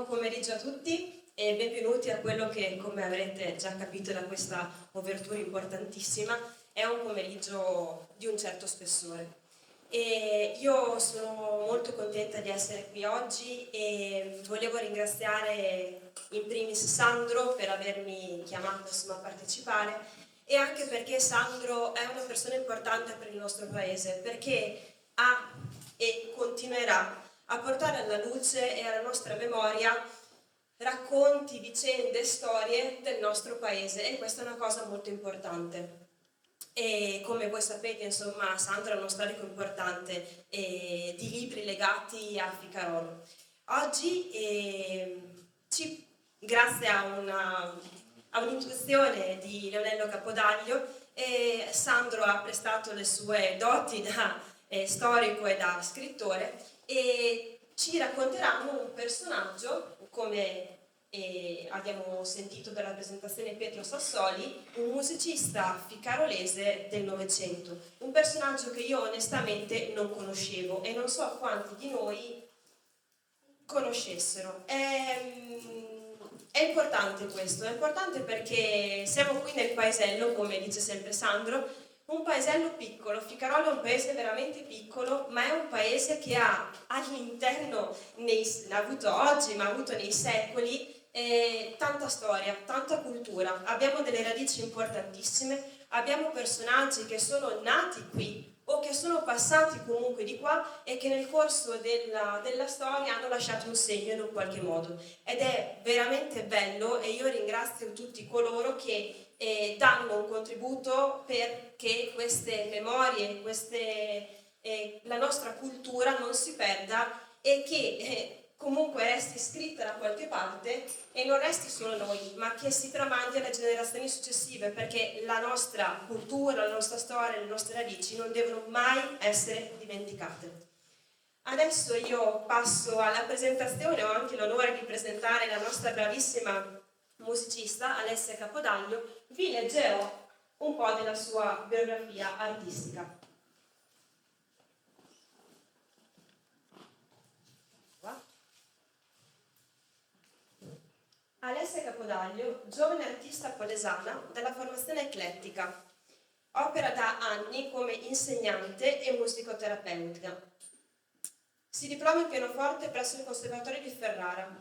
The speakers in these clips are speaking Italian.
pomeriggio a tutti e benvenuti a quello che, come avrete già capito da questa ouverture importantissima, è un pomeriggio di un certo spessore. E io sono molto contenta di essere qui oggi e volevo ringraziare in primis Sandro per avermi chiamato a partecipare, e anche perché Sandro è una persona importante per il nostro paese, perché ha e continuerà a portare alla luce e alla nostra memoria racconti, vicende, storie del nostro paese, e questa è una cosa molto importante. E come voi sapete, insomma, Sandro è uno storico importante di libri legati a Ficarolo. Oggi, grazie a un'intuizione di Leonello Capodaglio, Sandro ha prestato le sue doti da storico e da scrittore, e ci racconteranno un personaggio, come abbiamo sentito dalla presentazione Pietro Sassoli, un musicista ficarolese del Novecento, un personaggio che io onestamente non conoscevo e non so quanti di noi conoscessero. È importante questo, è importante perché siamo qui nel paesello, come dice sempre Sandro, un paesello piccolo. Ficarolo è un paese veramente piccolo, ma è un paese che ha all'interno, l'ha avuto oggi, ma ha avuto nei secoli, tanta storia, tanta cultura. Abbiamo delle radici importantissime, abbiamo personaggi che sono nati qui o che sono passati comunque di qua e che nel corso della storia hanno lasciato un segno in un qualche modo. Ed è veramente bello, e io ringrazio tutti coloro che danno un contributo perché queste memorie, la nostra cultura non si perda, e che comunque resti scritta da qualche parte e non resti solo noi, ma che si tramandi alle generazioni successive, perché la nostra cultura, la nostra storia, le nostre radici non devono mai essere dimenticate. Adesso io passo alla presentazione. Ho anche l'onore di presentare la nostra bravissima musicista Alessia Capodaglio. Vi leggerò un po' della sua biografia artistica. Alessia Capodaglio, giovane artista polesana dalla formazione eclettica, opera da anni come insegnante e musicoterapeuta. Si diploma in pianoforte presso il Conservatorio di Ferrara,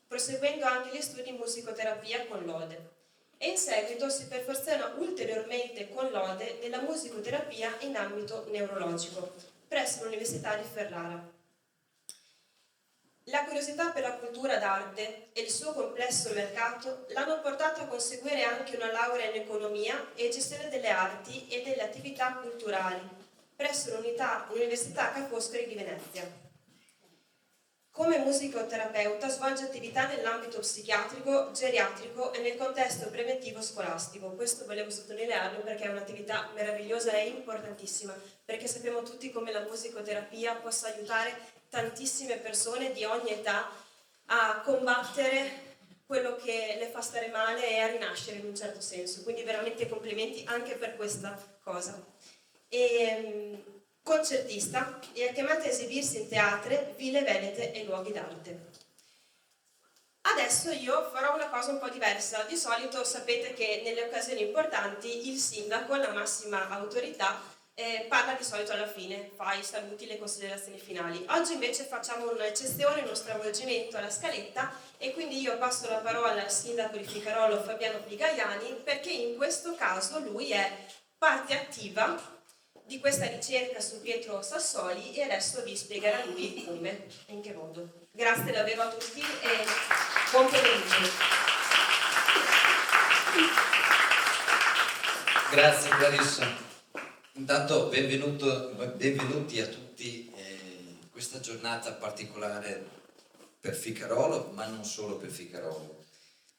proseguendo anche gli studi in musicoterapia con lode, e in seguito si perfeziona ulteriormente con lode nella musicoterapia in ambito neurologico presso l'Università di Ferrara. La curiosità per la cultura d'arte e il suo complesso mercato l'hanno portato a conseguire anche una laurea in economia e gestione delle arti e delle attività culturali presso l'Università Ca' Foscari di Venezia. Come musicoterapeuta svolge attività nell'ambito psichiatrico, geriatrico e nel contesto preventivo scolastico. Questo volevo sottolinearlo perché è un'attività meravigliosa e importantissima, perché sappiamo tutti come la musicoterapia possa aiutare tantissime persone di ogni età a combattere quello che le fa stare male e a rinascere in un certo senso. Quindi veramente complimenti anche per questa cosa. Concertista, e è chiamata a esibirsi in teatri, ville venete e luoghi d'arte. Adesso io farò una cosa un po' diversa. Di solito sapete che nelle occasioni importanti il sindaco, la massima autorità, parla di solito alla fine, fa i saluti, le considerazioni finali. Oggi invece facciamo un'eccezione, uno stravolgimento alla scaletta, e quindi io passo la parola al sindaco di Ficarolo, Fabiano Pigaiani, perché in questo caso lui è parte attiva di questa ricerca su Pietro Sassoli, e adesso vi spiegherà lui come e in che modo. Grazie davvero a tutti e buon pomeriggio. Grazie Clarissa. Intanto benvenuti a tutti in questa giornata particolare per Ficarolo, ma non solo per Ficarolo.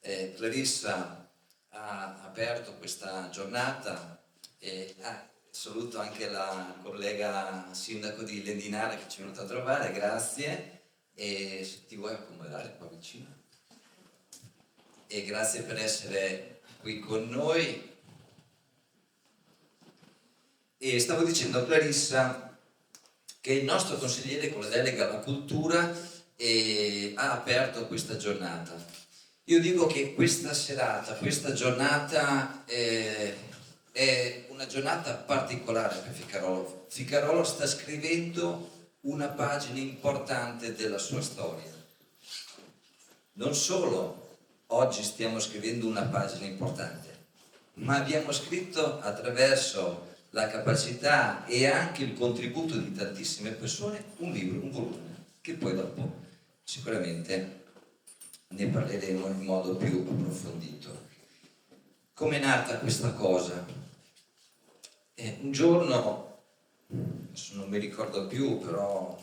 Clarissa ha aperto questa giornata e saluto anche la collega sindaco di Lendinara che ci è venuta a trovare, grazie, e se ti vuoi accomodare qua vicino. E grazie per essere qui con noi. E stavo dicendo a Clarissa che il nostro consigliere con la delega alla cultura e ha aperto questa giornata. Io dico che questa serata, questa giornata è una giornata particolare per Ficarolo. Ficarolo sta scrivendo una pagina importante della sua storia. Non solo oggi stiamo scrivendo una pagina importante, ma abbiamo scritto attraverso la capacità e anche il contributo di tantissime persone un libro, un volume, che poi dopo sicuramente ne parleremo in modo più approfondito. Come è nata questa cosa? Un giorno, adesso non mi ricordo più però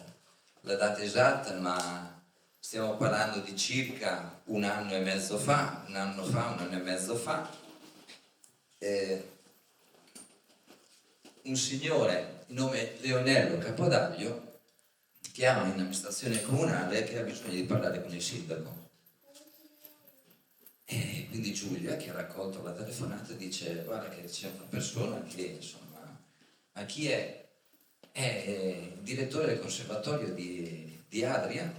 la data esatta, ma stiamo parlando di circa un anno e mezzo fa, un signore di nome Leonello Capodaglio chiama in amministrazione comunale che ha bisogno di parlare con il sindaco. E quindi Giulia, che ha raccolto la telefonata, dice: guarda che c'è una persona che, insomma, ma chi è? È il direttore del conservatorio di Adria,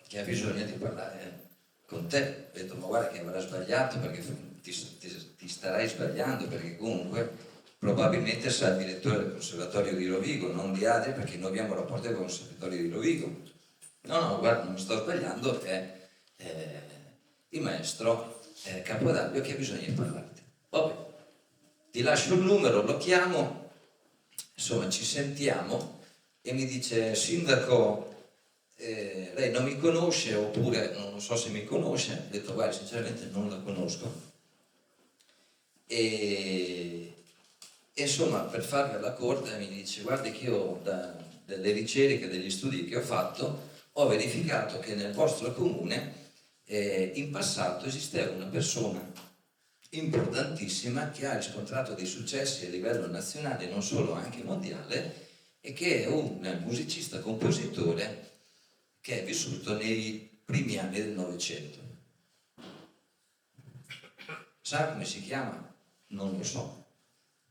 che ha bisogno di parlare con te. Ho detto: ma guarda che avrà sbagliato, perché ti starai sbagliando, perché comunque probabilmente sarà il direttore del conservatorio di Rovigo, non di Adria, perché noi abbiamo rapporto con il conservatorio di Rovigo. No, guarda, non mi sto sbagliando, è il maestro Capodaglio che ha bisogno di parlarti. Vabbè, ti lascio il numero, lo chiamo, insomma ci sentiamo e mi dice: sindaco, lei non mi conosce, oppure non so se mi conosce. Ho detto: guarda, sinceramente non la conosco. E insomma, per farvela corta, mi dice: guardi che io dalle ricerche, degli studi che ho fatto, ho verificato che nel vostro comune in passato esisteva una persona importantissima che ha riscontrato dei successi a livello nazionale, non solo, anche mondiale, e che è un musicista compositore che è vissuto nei primi anni del Novecento. Sa come si chiama? Non lo so.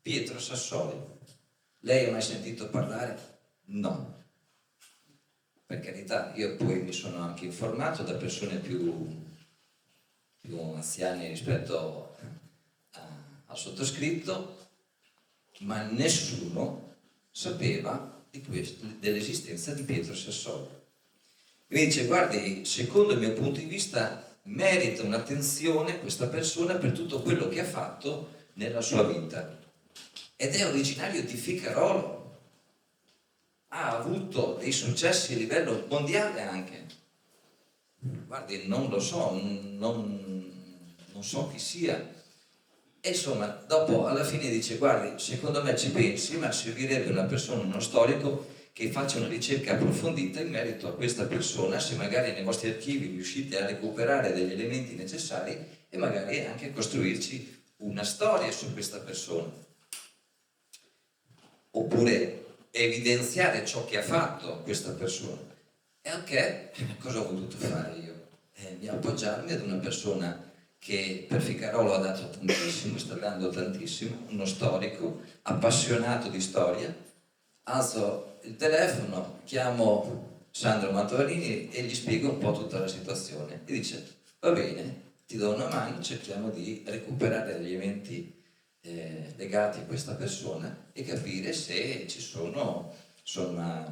Pietro Sassoli. Lei ha mai sentito parlare? No. Per carità, io poi mi sono anche informato da persone più anziane rispetto al sottoscritto, ma nessuno sapeva dell'esistenza di Pietro Sassoli. Mi dice: guardi, secondo il mio punto di vista merita un'attenzione questa persona per tutto quello che ha fatto nella sua vita, ed è originario di Ficarolo, ha avuto dei successi a livello mondiale anche. Guardi, non lo so, non so chi sia. E insomma, dopo alla fine dice: guardi, secondo me ci pensi, ma servirebbe una persona, uno storico, che faccia una ricerca approfondita in merito a questa persona, se magari nei vostri archivi riuscite a recuperare degli elementi necessari e magari anche costruirci una storia su questa persona. Oppure evidenziare ciò che ha fatto questa persona. E anche cosa ho voluto fare io? Di appoggiarmi ad una persona che per Ficarolo ha dato tantissimo, sta dando tantissimo, uno storico appassionato di storia. Alzo il telefono, chiamo Sandro Mantovarini e gli spiego un po' tutta la situazione e dice: va bene, ti do una mano, cerchiamo di recuperare degli eventi legati a questa persona e capire se ci sono, insomma,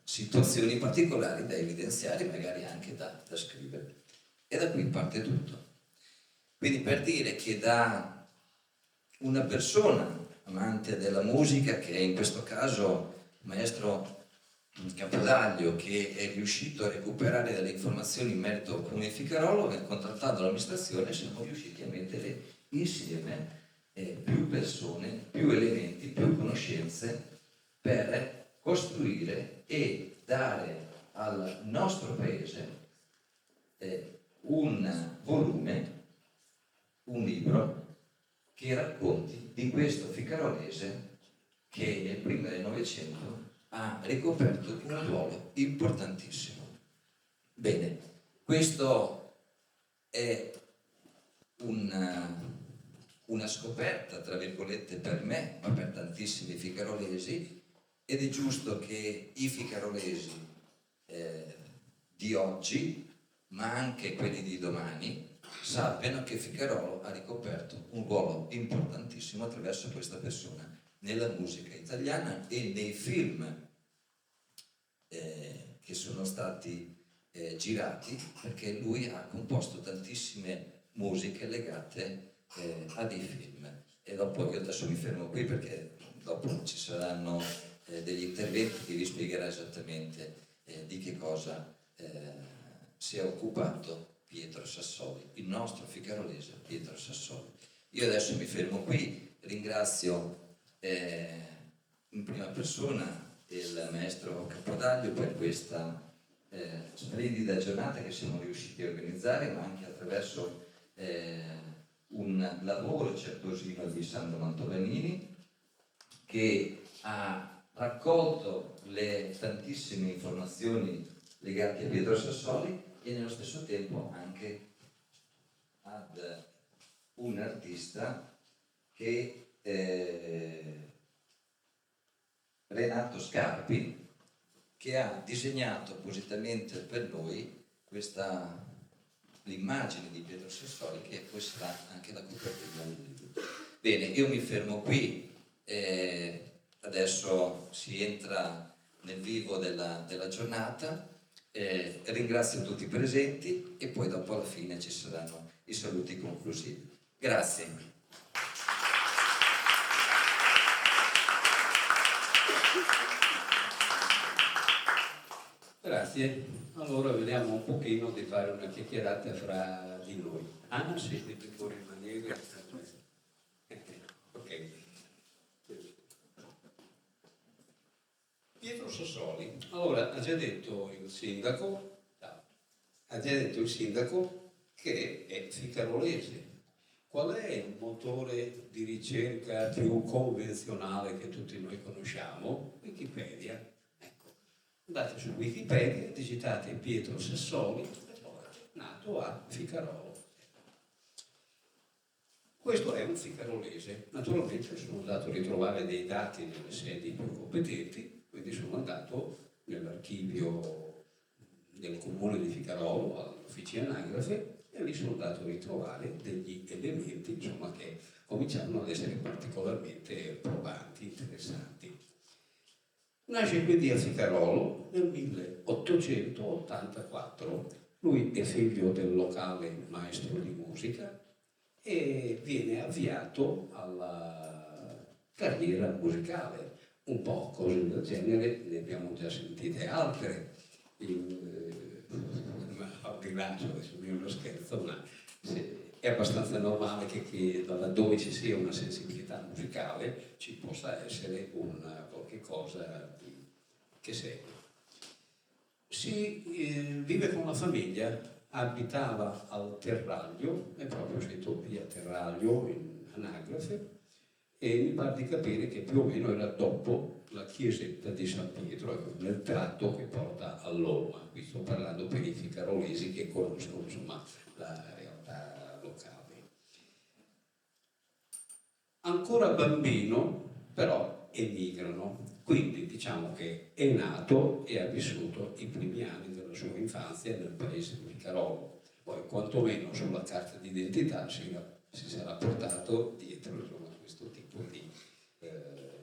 situazioni particolari da evidenziare, magari anche da scrivere. E da qui parte tutto. Quindi, per dire che da una persona amante della musica, che è in questo caso il maestro Capodaglio, che è riuscito a recuperare delle informazioni in merito al comune di Ficarolo, e contattando l'amministrazione siamo riusciti a mettere insieme più persone, più elementi, più conoscenze per costruire e dare al nostro paese un volume, un libro che racconti di questo ficarolese che nel primo del Novecento ha ricoperto un ruolo importantissimo. Bene, questo è una scoperta, tra virgolette, per me, ma per tantissimi ficarolesi, ed è giusto che i ficarolesi di oggi, ma anche quelli di domani, sappiano che Ficarolo ha ricoperto un ruolo importantissimo attraverso questa persona nella musica italiana e nei film che sono stati girati, perché lui ha composto tantissime musiche legate a dei film. E dopo, io adesso mi fermo qui perché dopo ci saranno degli interventi che vi spiegherà esattamente di che cosa si è occupato Pietro Sassoli, il nostro ficarolese Pietro Sassoli. Io adesso mi fermo qui, ringrazio in prima persona il maestro Capodaglio per questa splendida giornata che siamo riusciti a organizzare, ma anche attraverso un lavoro certosino di Sandro Mantolanini, che ha raccolto le tantissime informazioni legate a Pietro Sassoli e nello stesso tempo anche ad un artista che Renato Scarpi, che ha disegnato appositamente per noi l'immagine di Pietro Sassoli, che poi sarà anche la copertina del libro. Bene, io mi fermo qui, adesso si entra nel vivo della giornata, ringrazio tutti i presenti e poi dopo alla fine ci saranno i saluti conclusivi. Grazie. Grazie. Allora vediamo un pochino di fare una chiacchierata fra di noi. Ah sì, di fuori in maniera. Ok. Pietro Sassoli. Allora, ha già detto il sindaco che è ficarolese. Qual è il motore di ricerca più convenzionale che tutti noi conosciamo? Wikipedia. Andate su Wikipedia, digitate Pietro Sassoli, nato a Ficarolo. Questo è un ficarolese. Naturalmente sono andato a ritrovare dei dati nelle sedi più competenti, quindi sono andato nell'archivio del comune di Ficarolo, all'officina anagrafe, e lì sono andato a ritrovare degli elementi, insomma, che cominciano ad essere particolarmente probanti, interessanti. Nasce quindi a Ficarolo nel 1884. Lui è figlio del locale maestro di musica e viene avviato alla carriera musicale. Un po' cose del genere ne abbiamo già sentite altre. Al di là, adesso è uno scherzo, ma è abbastanza normale che laddove ci sia una sensibilità musicale ci possa essere qualche cosa che segue. Vive con la famiglia, abitava al Terraglio, è proprio scritto via Terraglio in anagrafe, e mi pare di capire che più o meno era dopo la chiesetta di San Pietro, nel tratto che porta a Loma. Qui sto parlando per i ficarolesi che conoscono, insomma, la realtà locale. Ancora bambino, però, emigrano. Quindi diciamo che è nato e ha vissuto i primi anni della sua infanzia nel paese di Ficarolo. Poi quantomeno sulla carta d'identità si sarà portato dietro, insomma, questo tipo di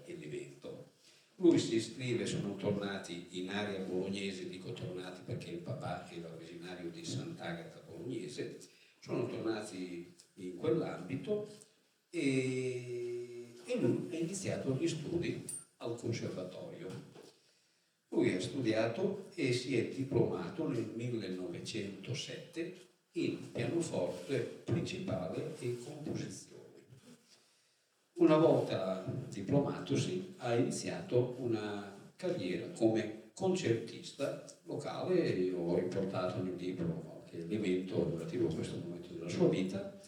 elemento. Lui si iscrive, sono tornati in area bolognese, dico tornati perché il papà era originario di Sant'Agata bolognese, sono tornati in quell'ambito e lui ha iniziato gli studi al conservatorio. Lui ha studiato e si è diplomato nel 1907 in pianoforte principale e composizione. Una volta diplomatosi ha iniziato una carriera come concertista locale. Io ho riportato nel libro qualche elemento relativo a questo momento della sua vita.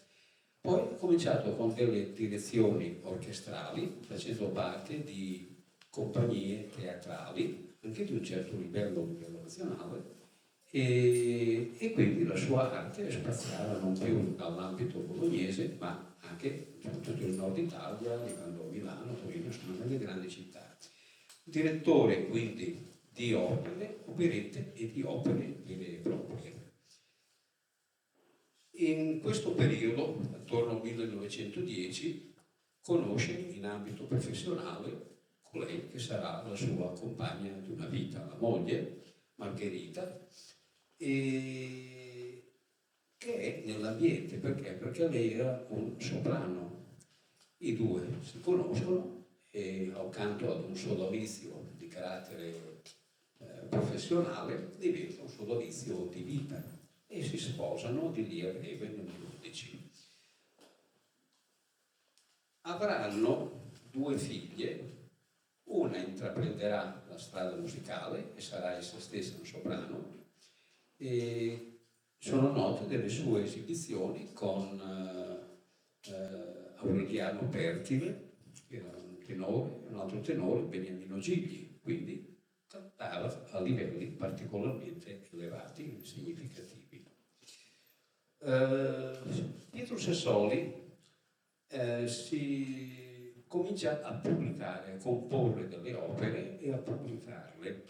Poi ha cominciato con delle direzioni orchestrali, facendo parte di compagnie teatrali, anche di un certo livello nazionale, e quindi la sua arte è spaziata non più dall'ambito bolognese, ma anche in tutto il nord Italia, arrivando a Milano, Torino, sono nelle grandi città. Direttore quindi di opere, operette e di opere vere e proprie. In questo periodo, attorno al 1910, conosce in ambito professionale colei che sarà la sua compagna di una vita, la moglie, Margherita, e che è nell'ambiente. Perché? Perché lei era un soprano. I due si conoscono e accanto ad un sodalizio di carattere professionale diventa un sodalizio di vita e si sposano di lì a breve nel 11. Avranno 2 figlie, una intraprenderà la strada musicale e sarà essa stessa un soprano, e sono note delle sue esibizioni con Aureliano Pertile, che era un tenore, e un altro tenore, Beniamino Gigli, quindi cantava a livelli particolarmente elevati e significativi. Pietro Sassoli si comincia a pubblicare, a comporre delle opere e a pubblicarle,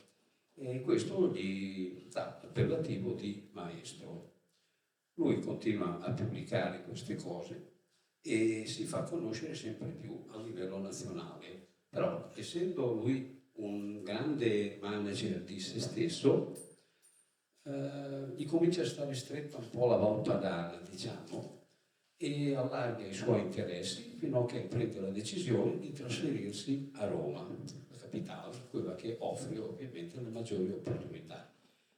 e questo gli dà l'appellativo di maestro. Lui continua a pubblicare queste cose e si fa conoscere sempre più a livello nazionale, però essendo lui un grande manager di se stesso, gli comincia a stare stretta un po' la Valpadana, diciamo, e allarga i suoi interessi fino a che prende la decisione di trasferirsi a Roma, la capitale, quella che offre ovviamente le maggiori opportunità,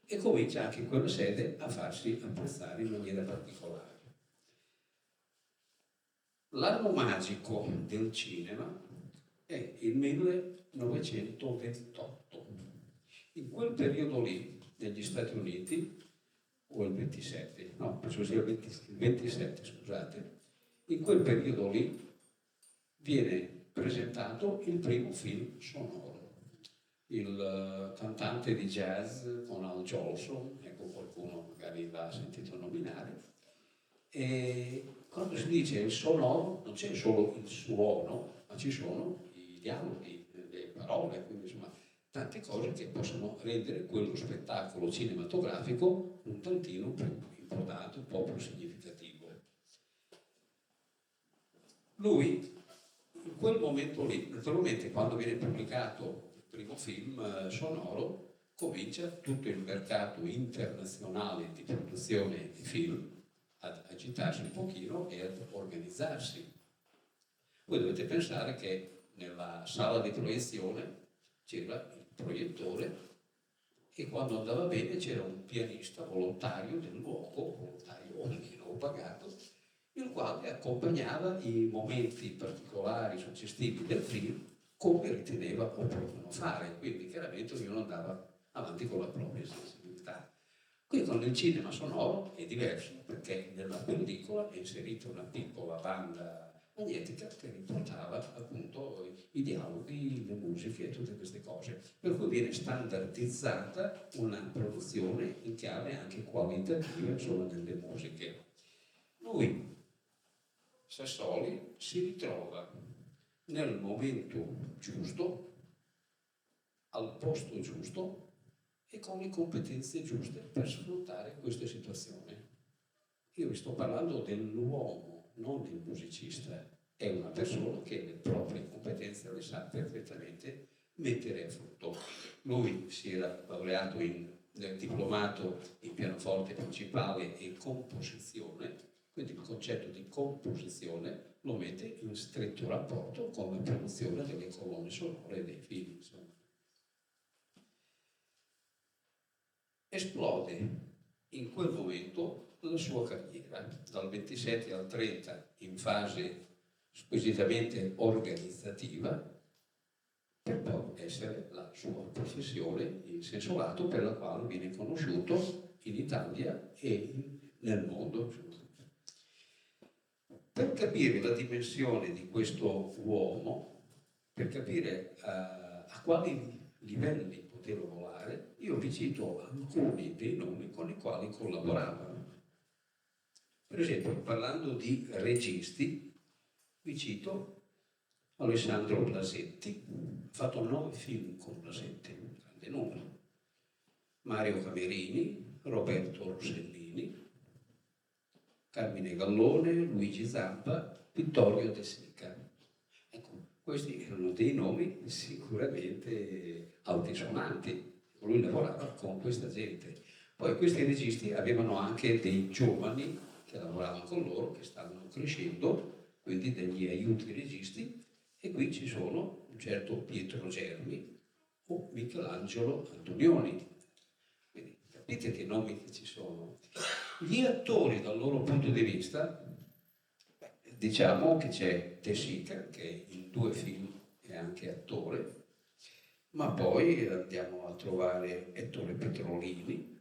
e comincia anche in quella sede a farsi apprezzare in maniera particolare. L'anno magico del cinema è il 1928. In quel periodo lì, negli Stati Uniti, o il 27, no, penso sia il 27, scusate, in quel periodo lì viene presentato il primo film sonoro. Il cantante di jazz con Al Jolson, ecco, qualcuno magari l'ha sentito nominare, e quando si dice il sonoro non c'è solo il suono, ma ci sono i dialoghi, le parole, quindi insomma tante cose che possono rendere quello spettacolo cinematografico un tantino più importante, un po' più significativo. Lui, in quel momento lì, naturalmente quando viene pubblicato il primo film sonoro, comincia tutto il mercato internazionale di produzione di film ad agitarsi un pochino e ad organizzarsi. Voi dovete pensare che nella sala di proiezione c'era il proiettore e quando andava bene c'era un pianista volontario del luogo, volontario o meno pagato, il quale accompagnava i momenti particolari successivi del film come riteneva opportuno fare, quindi chiaramente ognuno andava avanti con la propria sensibilità. Qui con il cinema sonoro è diverso, perché nella pellicola è inserita una piccola banda magnetica che riportava appunto i dialoghi, le musiche e tutte queste cose, per cui viene standardizzata una produzione in chiave anche qualitativa, insomma, delle musiche. Lui, Sassoli, si ritrova nel momento giusto, al posto giusto e con le competenze giuste per sfruttare questa situazione. Io vi sto parlando dell'uomo, non del musicista. È una persona che le proprie competenze le sa perfettamente mettere a frutto. Lui si era laureato diplomato in pianoforte principale e composizione, quindi il concetto di composizione lo mette in stretto rapporto con la produzione delle colonne sonore dei film. Insomma. Esplode in quel momento la sua carriera, dal 27 al 30 in fase squisitamente organizzativa, per poi essere la sua professione in senso lato per la quale viene conosciuto in Italia e nel mondo. Per capire la dimensione di questo uomo, per capire a quali livelli poteva volare, io vi cito alcuni dei nomi con i quali collaborava. Per esempio, parlando di registi, vi cito Alessandro Blasetti, ha fatto 9 film con Blasetti, un grande numero. Mario Camerini, Roberto Rossellini, Carmine Gallone, Luigi Zampa, Vittorio De Sica. Ecco, questi erano dei nomi sicuramente altisonanti. Lui lavorava con questa gente. Poi questi registi avevano anche dei giovani che lavoravano con loro, che stavano crescendo, quindi degli aiuti registi, e qui ci sono un certo Pietro Germi o Michelangelo Antonioni. Quindi capite che nomi che ci sono. Gli attori dal loro punto di vista, diciamo che c'è De Sica, che in 2 film è anche attore, ma poi andiamo a trovare Ettore Petrolini,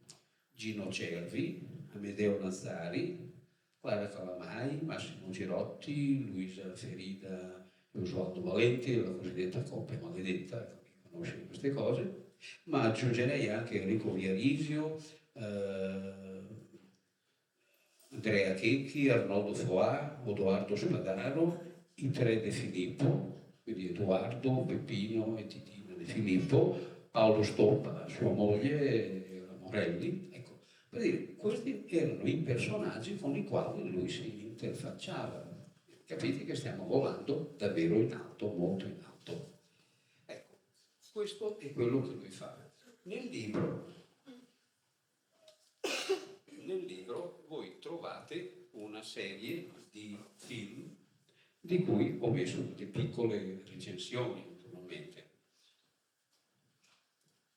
Gino Cervi, Amedeo Nazzari, Clara Calamai, Massimo Girotti, Luisa Ferida e Osvaldo Valenti, la cosiddetta coppia maledetta, chi conosce queste cose, ma aggiungerei anche Enrico Viarisio, Andrea Checchi, Arnoldo Foà, Odoardo Spadaro, i 3 De Filippo, quindi Edoardo, Peppino e Titina De Filippo, Paolo Stoppa, sua moglie, la Morelli. Ecco, per dire, questi erano i personaggi con i quali lui si interfacciava. Capite che stiamo volando davvero in alto, molto in alto. Ecco, questo è quello che lui fa. Nel libro voi trovate una serie di film di cui ho messo delle piccole recensioni, naturalmente.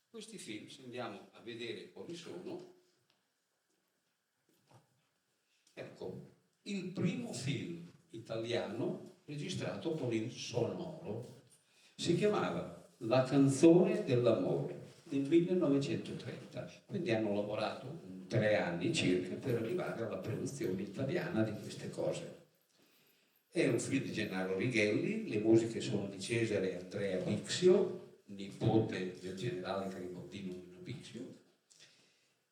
Questi film, se andiamo a vedere quali sono, ecco, il primo film italiano registrato con il sonoro si chiamava La canzone dell'amore nel 1930, quindi hanno lavorato 3 anni circa per arrivare alla produzione italiana di queste cose. È un film di Gennaro Righelli, le musiche sono di Cesare Andrea Bixio, nipote del generale garibaldino Nino Bixio,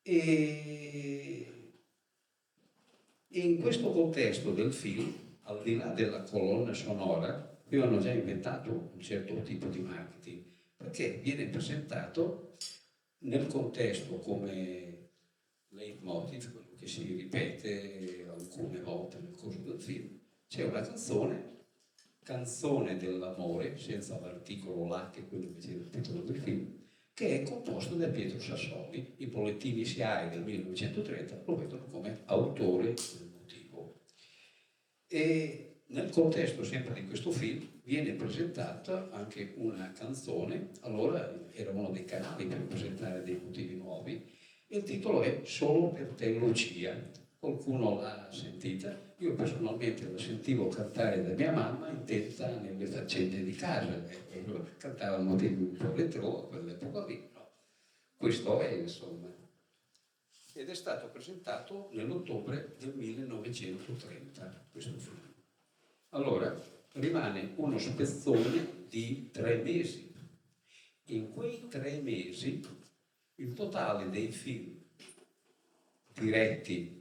e in questo contesto del film, al di là della colonna sonora, avevano già inventato un certo tipo di marketing, perché viene presentato nel contesto come leitmotiv, quello che si ripete alcune volte nel corso del film. C'è una canzone dell'amore, senza l'articolo là, che è quello che c'è nel titolo del film, che è composto da Pietro Sassoli. I bollettini SIAE del 1930 lo vedono come autore del motivo. E nel contesto sempre di questo film viene presentata anche una canzone, allora era uno dei canali per presentare dei motivi nuovi, e il titolo è Solo per te Lucia. Qualcuno l'ha sentita? Io personalmente la sentivo cantare da mia mamma intenta nelle faccende di casa, cantava motivi un po' retro a quell'epoca lì, no? Questo è insomma. Ed è stato presentato nell'ottobre del 1930 questo film. Allora rimane uno spezzone di 3 mesi. In quei 3 mesi il totale dei film diretti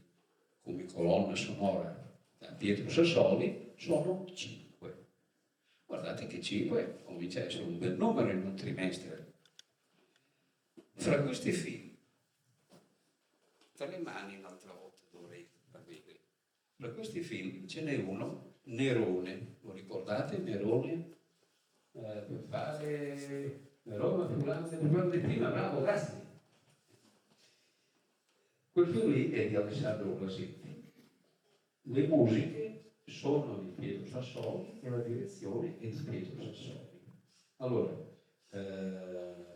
come colonna sonora da Pietro Sassoli sono 5. Guardate che 5 comincia a essere un bel numero in un trimestre. Fra questi film, tra le mani un'altra volta dovrei farveli. Fra questi film ce n'è uno, Nerone, lo ricordate Nerone? Per fare Nerone più grande prima, bravo, grazie. Quel film lì è di Alessandro Blasetti. Le musiche sono di Pietro Sassoli e la direzione è di Pietro Sassoli. Allora,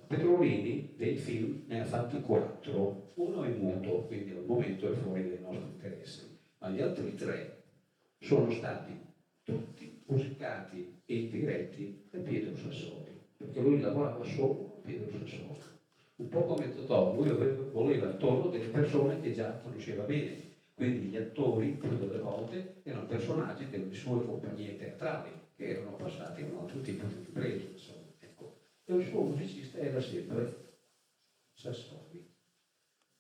Petrolini dei film ne ha fatti 4. Uno è muto, quindi al momento è fuori dai nostri interessi, ma gli altri 3 sono stati tutti musicati e diretti da Pietro Sassoli, perché lui lavorava solo con Pietro Sassoli. Un po' come Totò, lui voleva attorno delle persone che già conosceva bene, quindi gli attori più delle volte erano personaggi delle sue compagnie teatrali che erano passati in un altro tipo di riprese, insomma. Ecco. E il suo musicista era sempre Sassoli.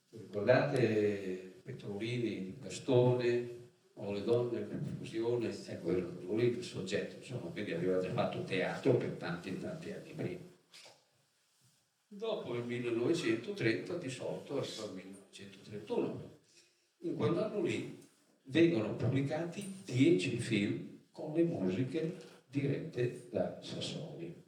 Ricordate Petrolini, Gastone, o le donne per confusione, ecco, ero lì il soggetto, insomma, quindi aveva già fatto teatro per tanti e tanti anni prima. Dopo il 1930 dissolto arriva il 1931. In quell'anno lì vengono pubblicati 10 film con le musiche dirette da Sassoli,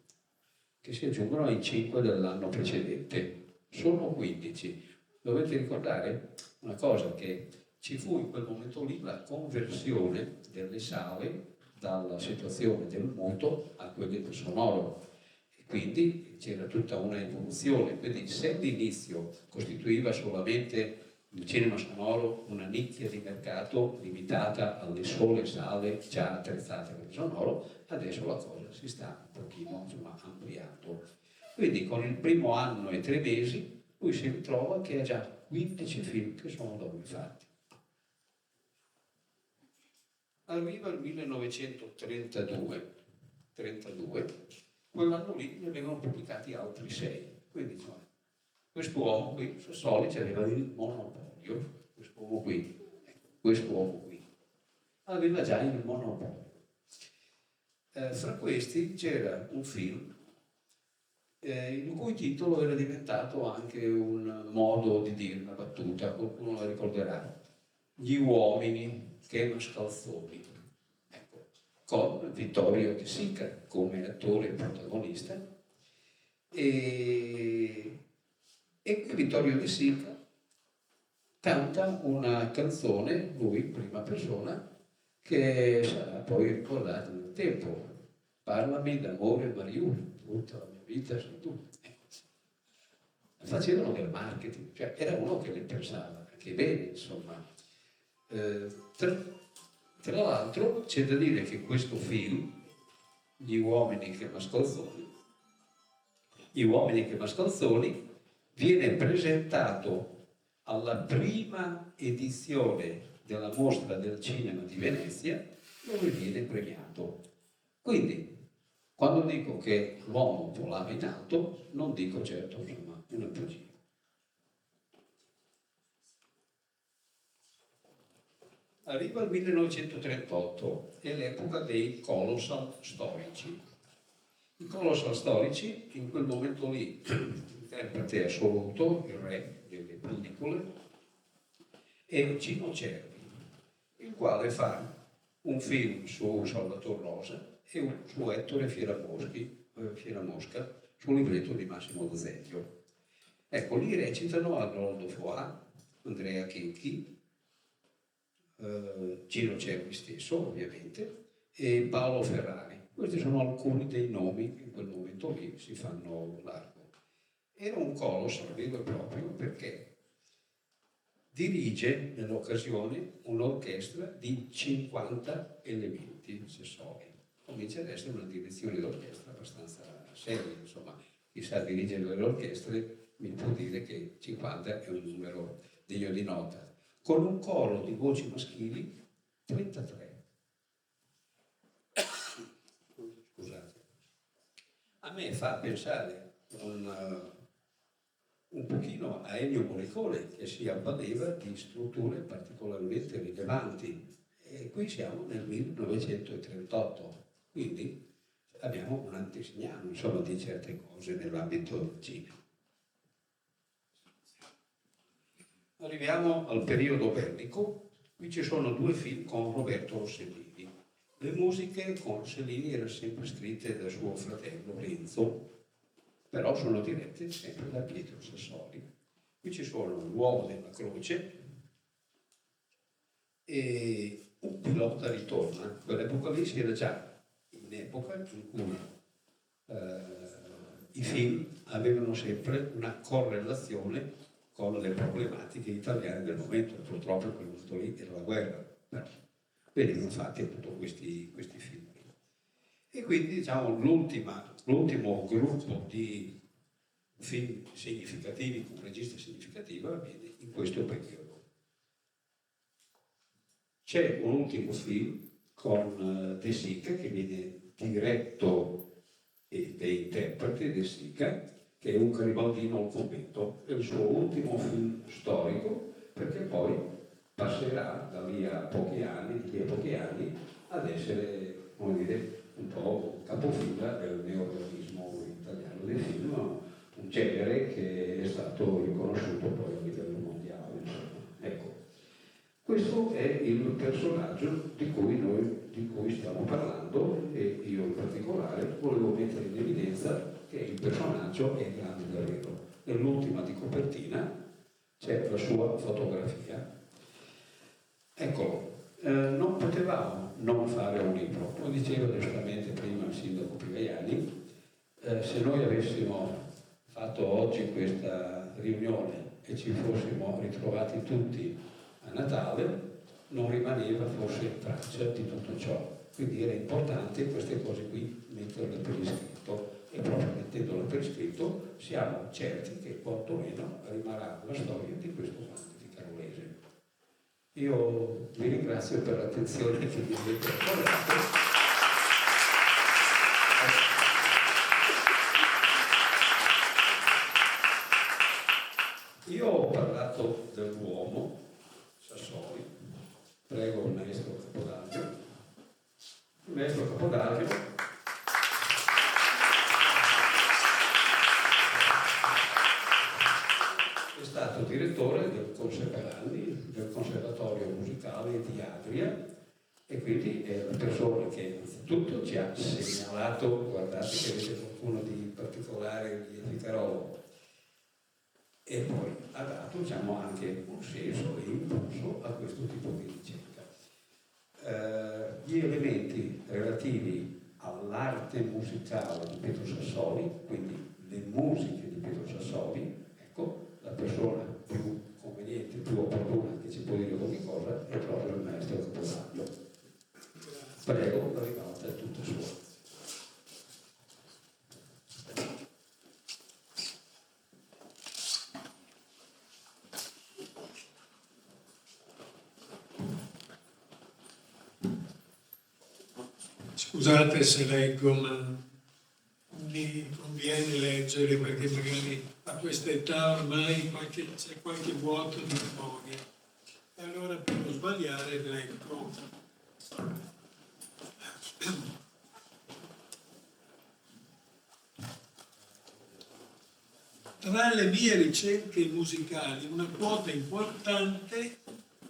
che si aggiungono ai 5 dell'anno precedente. Sono 15. Dovete ricordare una cosa, che ci fu in quel momento lì la conversione delle sale dalla situazione del muto a quelle del sonoro. E quindi c'era tutta una evoluzione. Quindi se all'inizio costituiva solamente il cinema sonoro una nicchia di mercato limitata alle sole sale già attrezzate per il sonoro, adesso la cosa si sta un pochino ampliando. Quindi con il primo anno e 3 mesi lui si ritrova che ha già 15 film che sono da lui fatti. Arriva il 1932, quell'anno lì ne vengono pubblicati altri 6. Quindi quest'uomo qui, Sassoli, aveva il monopolio, quest'uomo qui, aveva già il monopolio. Fra questi c'era un film il cui titolo era diventato anche un modo di dire, una battuta, qualcuno la ricorderà: Gli uomini che mascalzoni, ecco, con Vittorio De Sica come attore protagonista. E Vittorio De Sica canta una canzone, lui in prima persona, che sarà poi ricordata nel tempo: parlami d'amore Mariù, tutta la mia vita sei tu. Facevano del marketing, cioè era uno che le pensava anche bene, insomma. Tra l'altro c'è da dire che questo film, Gli uomini che mascalzoni, viene presentato alla prima edizione della Mostra del Cinema di Venezia, dove viene premiato. Quindi, quando dico che l'uomo volava in alto, non dico certo, insomma, una bugia. Arriva il 1938, è l'epoca dei colossal storici. I colossal storici, in quel momento lì, interprete assoluto, il re delle pellicole, è Gino Cervi, il quale fa un film su Salvator Rosa e un su Ettore Fieramosca, sul libretto di Massimo D'Azeglio. Ecco, lì recitano Arnoldo Foà, Andrea Checchi, Gino Cervi stesso, ovviamente, e Paolo Ferrari. Questi sono alcuni dei nomi che in quel momento lì si fanno largo. Era un colosso vero e proprio perché dirige nell'occasione un'orchestra di 50 elementi sessori. Comincia ad essere una direzione d'orchestra abbastanza seria, insomma, chi sa dirigere le orchestre mi può dire che 50 è un numero degno di nota, con un coro di voci maschili 33. Scusate. A me fa pensare un pochino a Ennio Morricone, che si avvaleva di strutture particolarmente rilevanti. E qui siamo nel 1938, quindi abbiamo un antesignano, insomma, di certe cose nell'ambito del cinema. Arriviamo al periodo bellico. Qui ci sono 2 film con Roberto Rossellini. Le musiche con Rossellini erano sempre scritte da suo fratello Renzo, però sono dirette sempre da Pietro Sassoli. Qui ci sono L'uomo della croce e Un pilota ritorna. Quell'epoca lì si era già in epoca in cui i film avevano sempre una correlazione con le problematiche italiane del momento. Purtroppo in quel momento lì era la guerra, però venivano fatti appunto questi film. E quindi diciamo l'ultimo gruppo di film significativi, con un regista significativo, avviene in questo periodo. C'è un ultimo film con De Sica che viene diretto e interprete De Sica, che è Un garibaldino al convento. È il suo ultimo film storico, perché poi passerà da lì a pochi anni ad essere, come dire, un po' capofila del neorealismo italiano, del film un genere che è stato riconosciuto poi a livello mondiale. Ecco, questo è il personaggio di cui stiamo parlando, e io in particolare volevo mettere in evidenza che il personaggio è grande davvero. Nell'ultima di copertina c'è la sua fotografia. Eccolo, non potevamo non fare un libro, come diceva giustamente prima il sindaco Privaiani. Se noi avessimo fatto oggi questa riunione e ci fossimo ritrovati tutti a Natale, non rimaneva forse traccia di tutto ciò. Quindi era importante queste cose qui metterle per iscritto, e proprio mettendole per iscritto siamo certi che quantomeno rimarrà la storia di questo grande di Carolese. Io vi ringrazio per l'attenzione che mi avete accordato. Io ho parlato dell'uomo Sassoli, prego il maestro Capodanno. Il maestro Capodanno è stato direttore del Conservatorio Musicale di Adria, e quindi è la persona che innanzitutto ci ha segnalato, guardate che avete qualcuno di particolare di Ficarolo, e poi ha dato, diciamo, anche un senso e impulso a questo tipo di ricerca. Gli elementi relativi all'arte musicale di Pietro Sassoli, quindi le musiche di Pietro Sassoli, ecco, la persona più conveniente, più opportuna che ci può dire qualche cosa è proprio il maestro Capodanno. Prego, la rivolta è tutta sua. Scusate se leggo, ma mi conviene leggere perché magari a questa età ormai c'è qualche vuoto di memoria. E allora per non sbagliare leggo. Tra le mie ricerche musicali una quota importante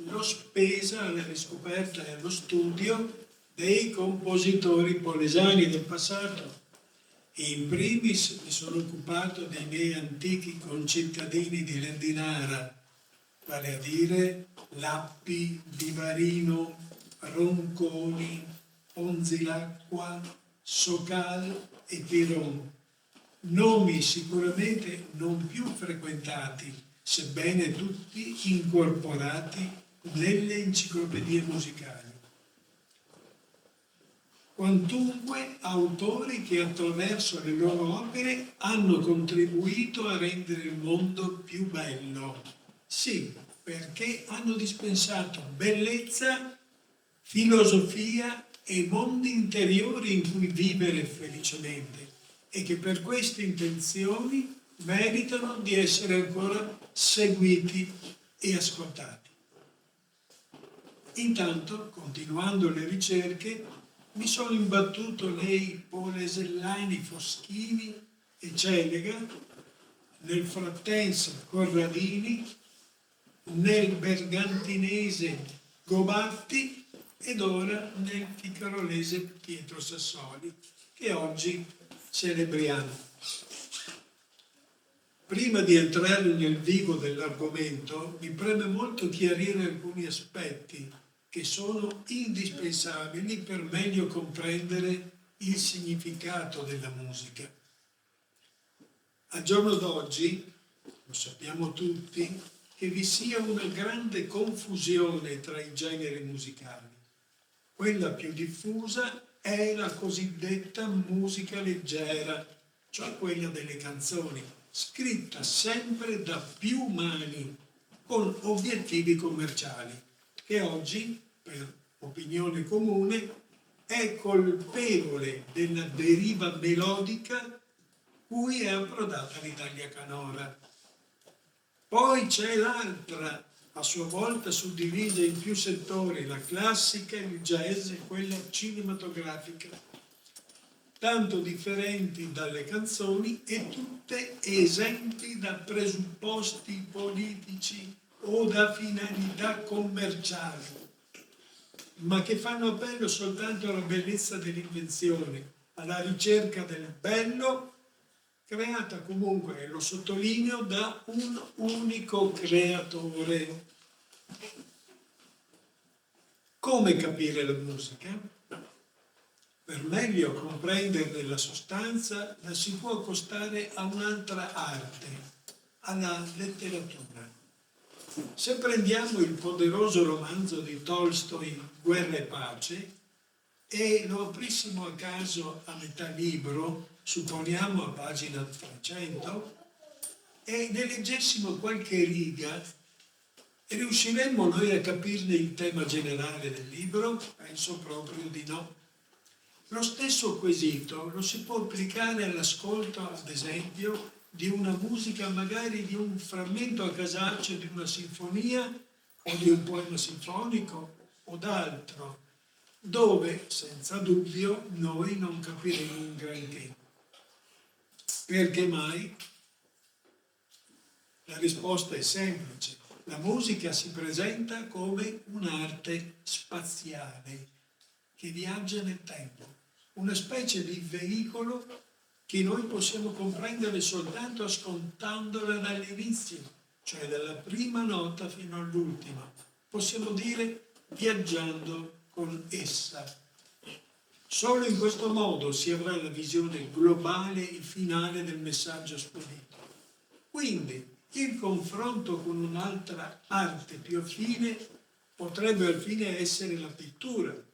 l'ho spesa alla riscoperta e allo studio dei compositori polesani del passato, e in primis mi sono occupato dei miei antichi concittadini di Lendinara, vale a dire Lappi, Vivarino, Ronconi, Ponzilacqua, Socal e Piron, nomi sicuramente non più frequentati, sebbene tutti incorporati nelle enciclopedie musicali. Quantunque autori che attraverso le loro opere hanno contribuito a rendere il mondo più bello. Sì, perché hanno dispensato bellezza, filosofia e mondi interiori in cui vivere felicemente, e che per queste intenzioni meritano di essere ancora seguiti e ascoltati. Intanto, continuando le ricerche, mi sono imbattuto nei polesellani Foschini e Celega, nel Frattense Corradini, nel bergantinese Gobatti ed ora nel ficarolese Pietro Sassoli, che oggi celebriamo. Prima di entrare nel vivo dell'argomento, mi preme molto chiarire alcuni aspetti che sono indispensabili per meglio comprendere il significato della musica. Al giorno d'oggi, lo sappiamo tutti, che vi sia una grande confusione tra i generi musicali. Quella più diffusa è la cosiddetta musica leggera, cioè quella delle canzoni, scritta sempre da più mani, con obiettivi commerciali, che oggi, per opinione comune, è colpevole della deriva melodica cui è approdata l'Italia canora. Poi c'è l'altra, a sua volta suddivisa in più settori, la classica, il jazz e quella cinematografica. tanto differenti dalle canzoni e tutte esenti da presupposti politici o da finalità commerciali, ma che fanno appello soltanto alla bellezza dell'invenzione, alla ricerca del bello, creata comunque, e lo sottolineo, da un unico creatore. Come capire la musica? Per meglio comprenderne la sostanza, la si può accostare a un'altra arte, alla letteratura. Se prendiamo il poderoso romanzo di Tolstoi, Guerra e pace, e lo aprissimo a caso a metà libro, supponiamo a pagina 300, e ne leggessimo qualche riga, riusciremmo noi a capirne il tema generale del libro? Penso proprio di no. Lo stesso quesito lo si può applicare all'ascolto, ad esempio, di una musica, magari di un frammento a casaccio di una sinfonia o di un poema sinfonico o d'altro, dove senza dubbio noi non capiremo un granché. Perché mai? La risposta è semplice. La musica si presenta come un'arte spaziale che viaggia nel tempo, una specie di veicolo che noi possiamo comprendere soltanto ascoltandola dall'inizio, cioè dalla prima nota fino all'ultima. Possiamo dire viaggiando con essa. Solo in questo modo si avrà la visione globale e finale del messaggio spedito. Quindi il confronto con un'altra arte più affine potrebbe al fine essere la pittura,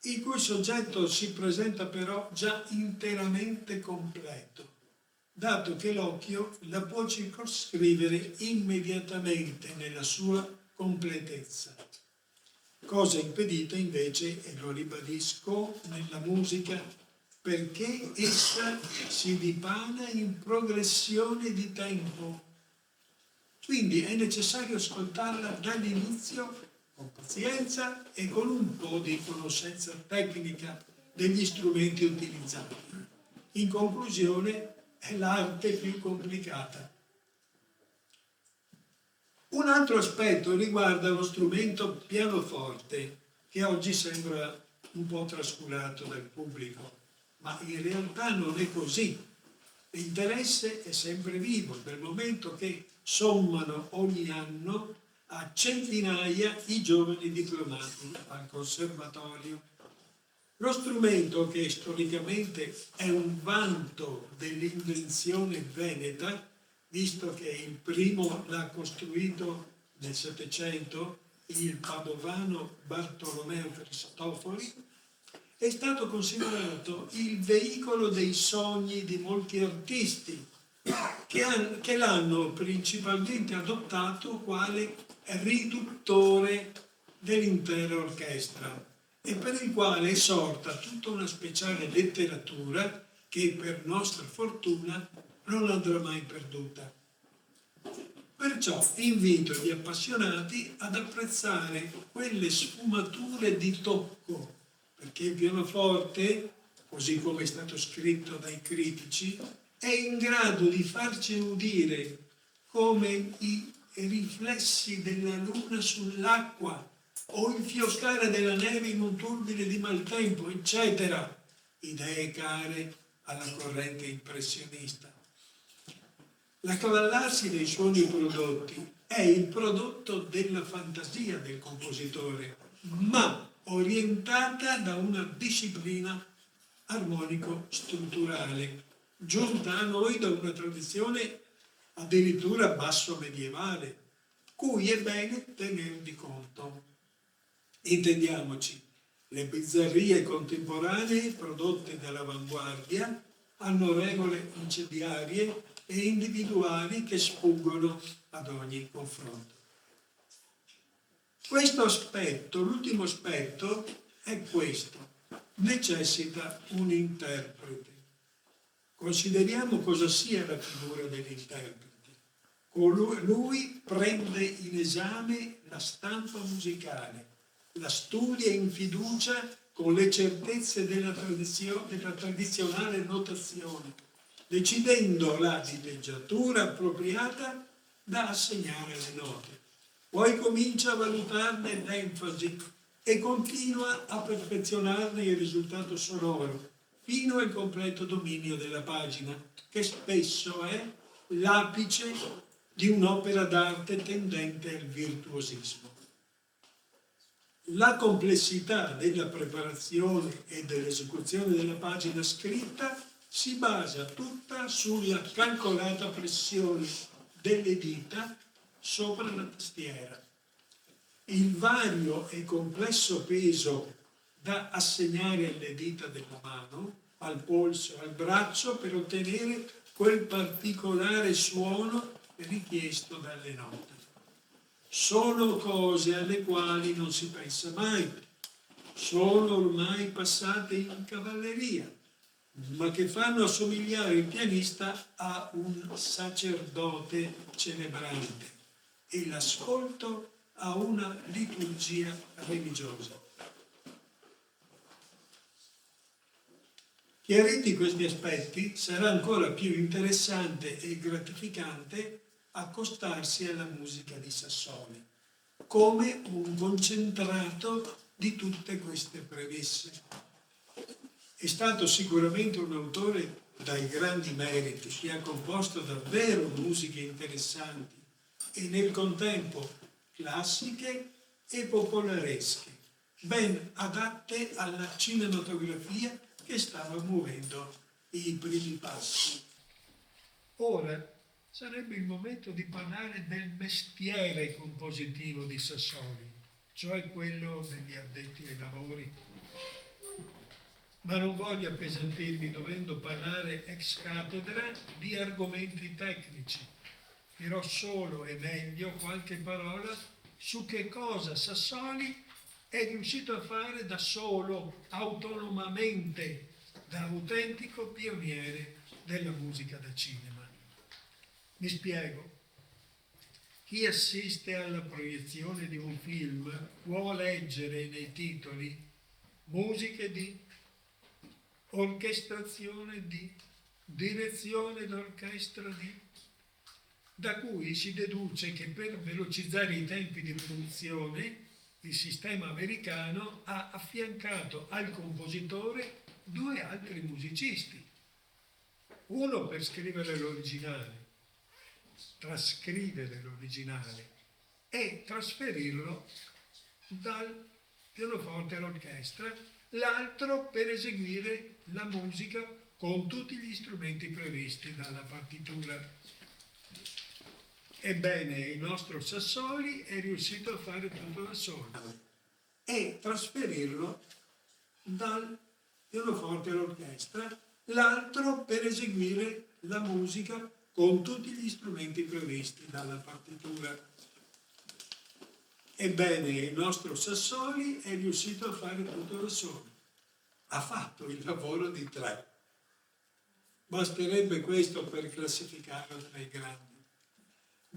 il cui soggetto si presenta però già interamente completo, dato che l'occhio la può circoscrivere immediatamente nella sua completezza. Cosa impedita invece, e lo ribadisco, nella musica, perché essa si dipana in progressione di tempo. Quindi è necessario ascoltarla dall'inizio con pazienza e con un po' di conoscenza tecnica degli strumenti utilizzati. In conclusione, è l'arte più complicata. Un altro aspetto riguarda lo strumento pianoforte, che oggi sembra un po' trascurato dal pubblico, ma in realtà non è così. L'interesse è sempre vivo, dal momento che sommano ogni anno a centinaia i giovani diplomati al conservatorio. Lo strumento, che storicamente è un vanto dell'invenzione veneta, visto che il primo l'ha costruito nel Settecento, il padovano Bartolomeo Cristofori, è stato considerato il veicolo dei sogni di molti artisti che l'hanno principalmente adottato quale riduttore dell'intera orchestra e per il quale è sorta tutta una speciale letteratura che per nostra fortuna non andrà mai perduta. Perciò invito gli appassionati ad apprezzare quelle sfumature di tocco, perché il pianoforte, così come è stato scritto dai critici, è in grado di farci udire come i riflessi della luna sull'acqua o il fioccare della neve in un turbine di maltempo, eccetera. Idee care alla corrente impressionista. L'accavallarsi dei suoni prodotti è il prodotto della fantasia del compositore, ma orientata da una disciplina armonico-strutturale, giunta a noi da una tradizione addirittura basso medievale, cui è bene tener di conto. Intendiamoci, le bizzarrie contemporanee prodotte dall'avanguardia hanno regole incendiarie e individuali che sfuggono ad ogni confronto. Questo aspetto, l'ultimo aspetto, è questo: necessita un interprete. Consideriamo cosa sia la figura dell'interprete. Lui prende in esame la stampa musicale, la studia in fiducia con le certezze della tradizionale notazione, decidendo la dileggiatura appropriata da assegnare alle note. Poi comincia a valutarne l'enfasi e continua a perfezionarne il risultato sonoro, fino al completo dominio della pagina, che spesso è l'apice di un'opera d'arte tendente al virtuosismo. La complessità della preparazione e dell'esecuzione della pagina scritta si basa tutta sulla calcolata pressione delle dita sopra la tastiera. Il vario e complesso peso da assegnare alle dita della mano, al polso, al braccio, per ottenere quel particolare suono richiesto dalle note. Sono cose alle quali non si pensa mai, sono ormai passate in cavalleria, ma che fanno assomigliare il pianista a un sacerdote celebrante e l'ascolto a una liturgia religiosa. Chiariti questi aspetti, sarà ancora più interessante e gratificante accostarsi alla musica di Sassoli, come un concentrato di tutte queste premesse. È stato sicuramente un autore dai grandi meriti, che ha composto davvero musiche interessanti e nel contempo classiche e popolaresche, ben adatte alla cinematografia che stava muovendo i primi passi. Ora sarebbe il momento di parlare del mestiere compositivo di Sassoli, cioè quello degli addetti ai lavori. Ma non voglio appesantirmi dovendo parlare ex cattedra di argomenti tecnici. Dirò solo e meglio qualche parola su che cosa Sassoli è riuscito a fare da solo, autonomamente, da autentico pioniere della musica da cinema. Mi spiego. Chi assiste alla proiezione di un film può leggere nei titoli musiche di, orchestrazione di, direzione d'orchestra di, da cui si deduce che per velocizzare i tempi di produzione il sistema americano ha affiancato al compositore 2 altri musicisti, uno per scrivere l'originale, trascrivere l'originale e trasferirlo dal pianoforte all'orchestra, l'altro per eseguire la musica con tutti gli strumenti previsti dalla partitura. Ebbene, il nostro Sassoli è riuscito a fare tutto da solo e trasferirlo dal pianoforte all'orchestra, l'altro per eseguire la musica con tutti gli strumenti previsti dalla partitura. Ebbene, il nostro Sassoli è riuscito a fare tutto da solo. Ha fatto il lavoro di 3. Basterebbe questo per classificarlo tra i grandi.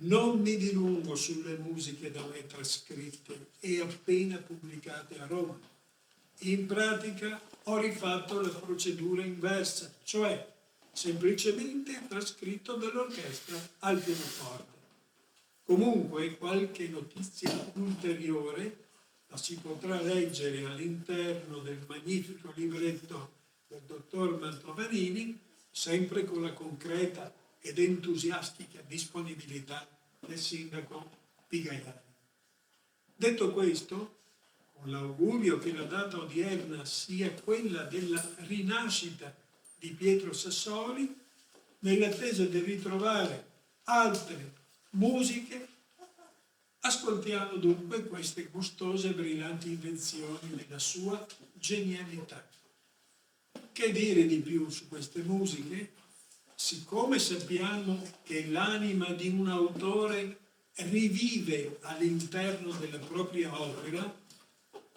Non mi dilungo sulle musiche da me trascritte e appena pubblicate a Roma. In pratica ho rifatto la procedura inversa, cioè semplicemente trascritto dall'orchestra al pianoforte. Comunque qualche notizia ulteriore la si potrà leggere all'interno del magnifico libretto del dottor Mantovarini, sempre con la concreta ed entusiastica disponibilità del sindaco Pigaiani. Detto questo, con l'augurio che la data odierna sia quella della rinascita di Pietro Sassoli, nell'attesa di ritrovare altre musiche, ascoltiamo dunque queste gustose e brillanti invenzioni della sua genialità. Che dire di più su queste musiche? Siccome sappiamo che l'anima di un autore rivive all'interno della propria opera,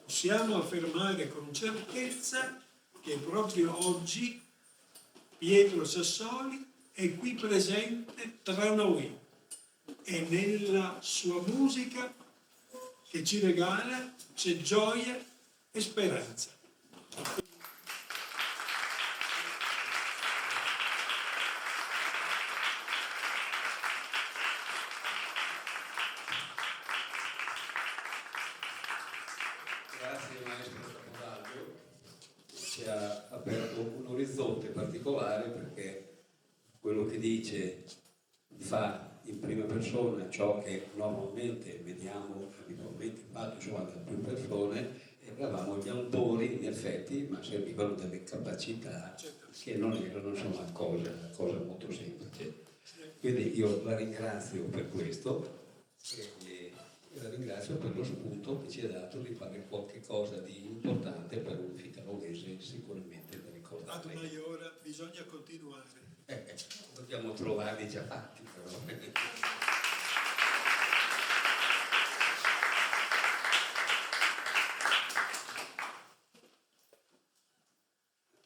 possiamo affermare con certezza che proprio oggi Pietro Sassoli è qui presente tra noi e nella sua musica che ci regala c'è gioia e speranza. Grazie maestro Capodaglio, ci ha aperto un orizzonte particolare, perché quello che dice fa in prima persona ciò che normalmente vediamo abitualmente fatto da più persone, e eravamo gli autori in effetti, ma servivano delle capacità che non erano insomma cosa molto semplice. Quindi io la ringrazio per questo e la ringrazio per lo spunto che ci ha dato di fare qualche cosa di importante per un ficarolese sicuramente da ricordare. Ad Maiora bisogna continuare. Dobbiamo trovarli già fatti però.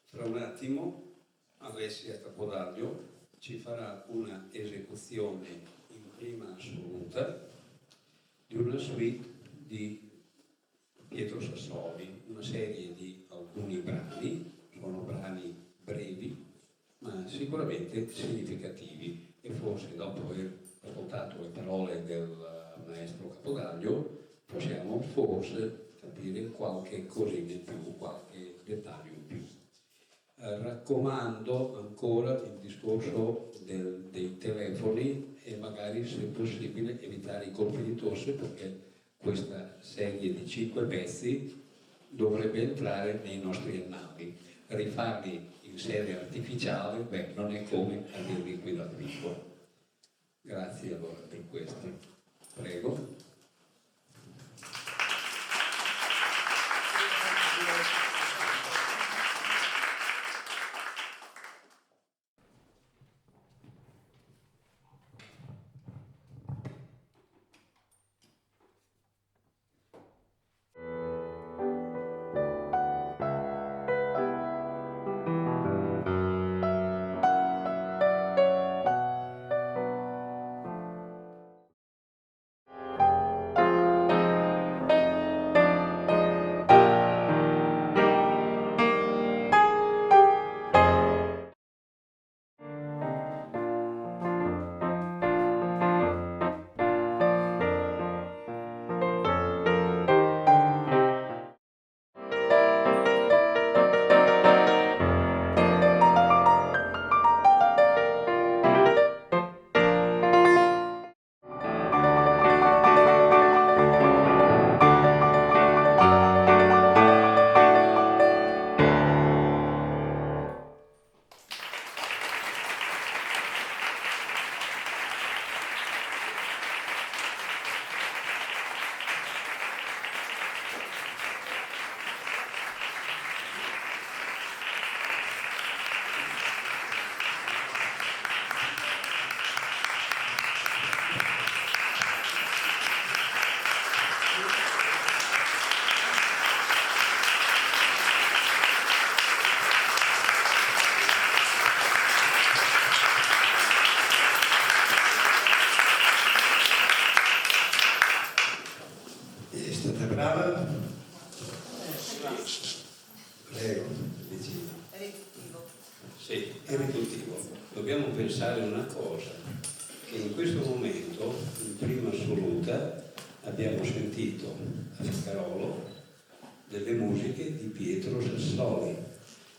Tra un attimo Alessia Capodaglio ci farà una esecuzione in prima assoluta di una suite di Pietro Sassoli, una serie di alcuni brani, sono brani brevi ma sicuramente significativi, e forse dopo aver ascoltato le parole del maestro Capodaglio possiamo forse capire qualche cosina in più, qualche dettaglio in più. Raccomando ancora il discorso dei telefoni e magari se possibile evitare i colpi di tosse, perché questa serie di 5 pezzi dovrebbe entrare nei nostri annali. Rifarli in sede artificiale, beh, non è come averli qui dal vivo. Grazie allora per questo. Prego. Brava. Prego, vicino. Riduttivo. Sì, è riduttivo. Dobbiamo pensare una cosa, che in questo momento, in prima assoluta, abbiamo sentito a Ficarolo delle musiche di Pietro Sassoli,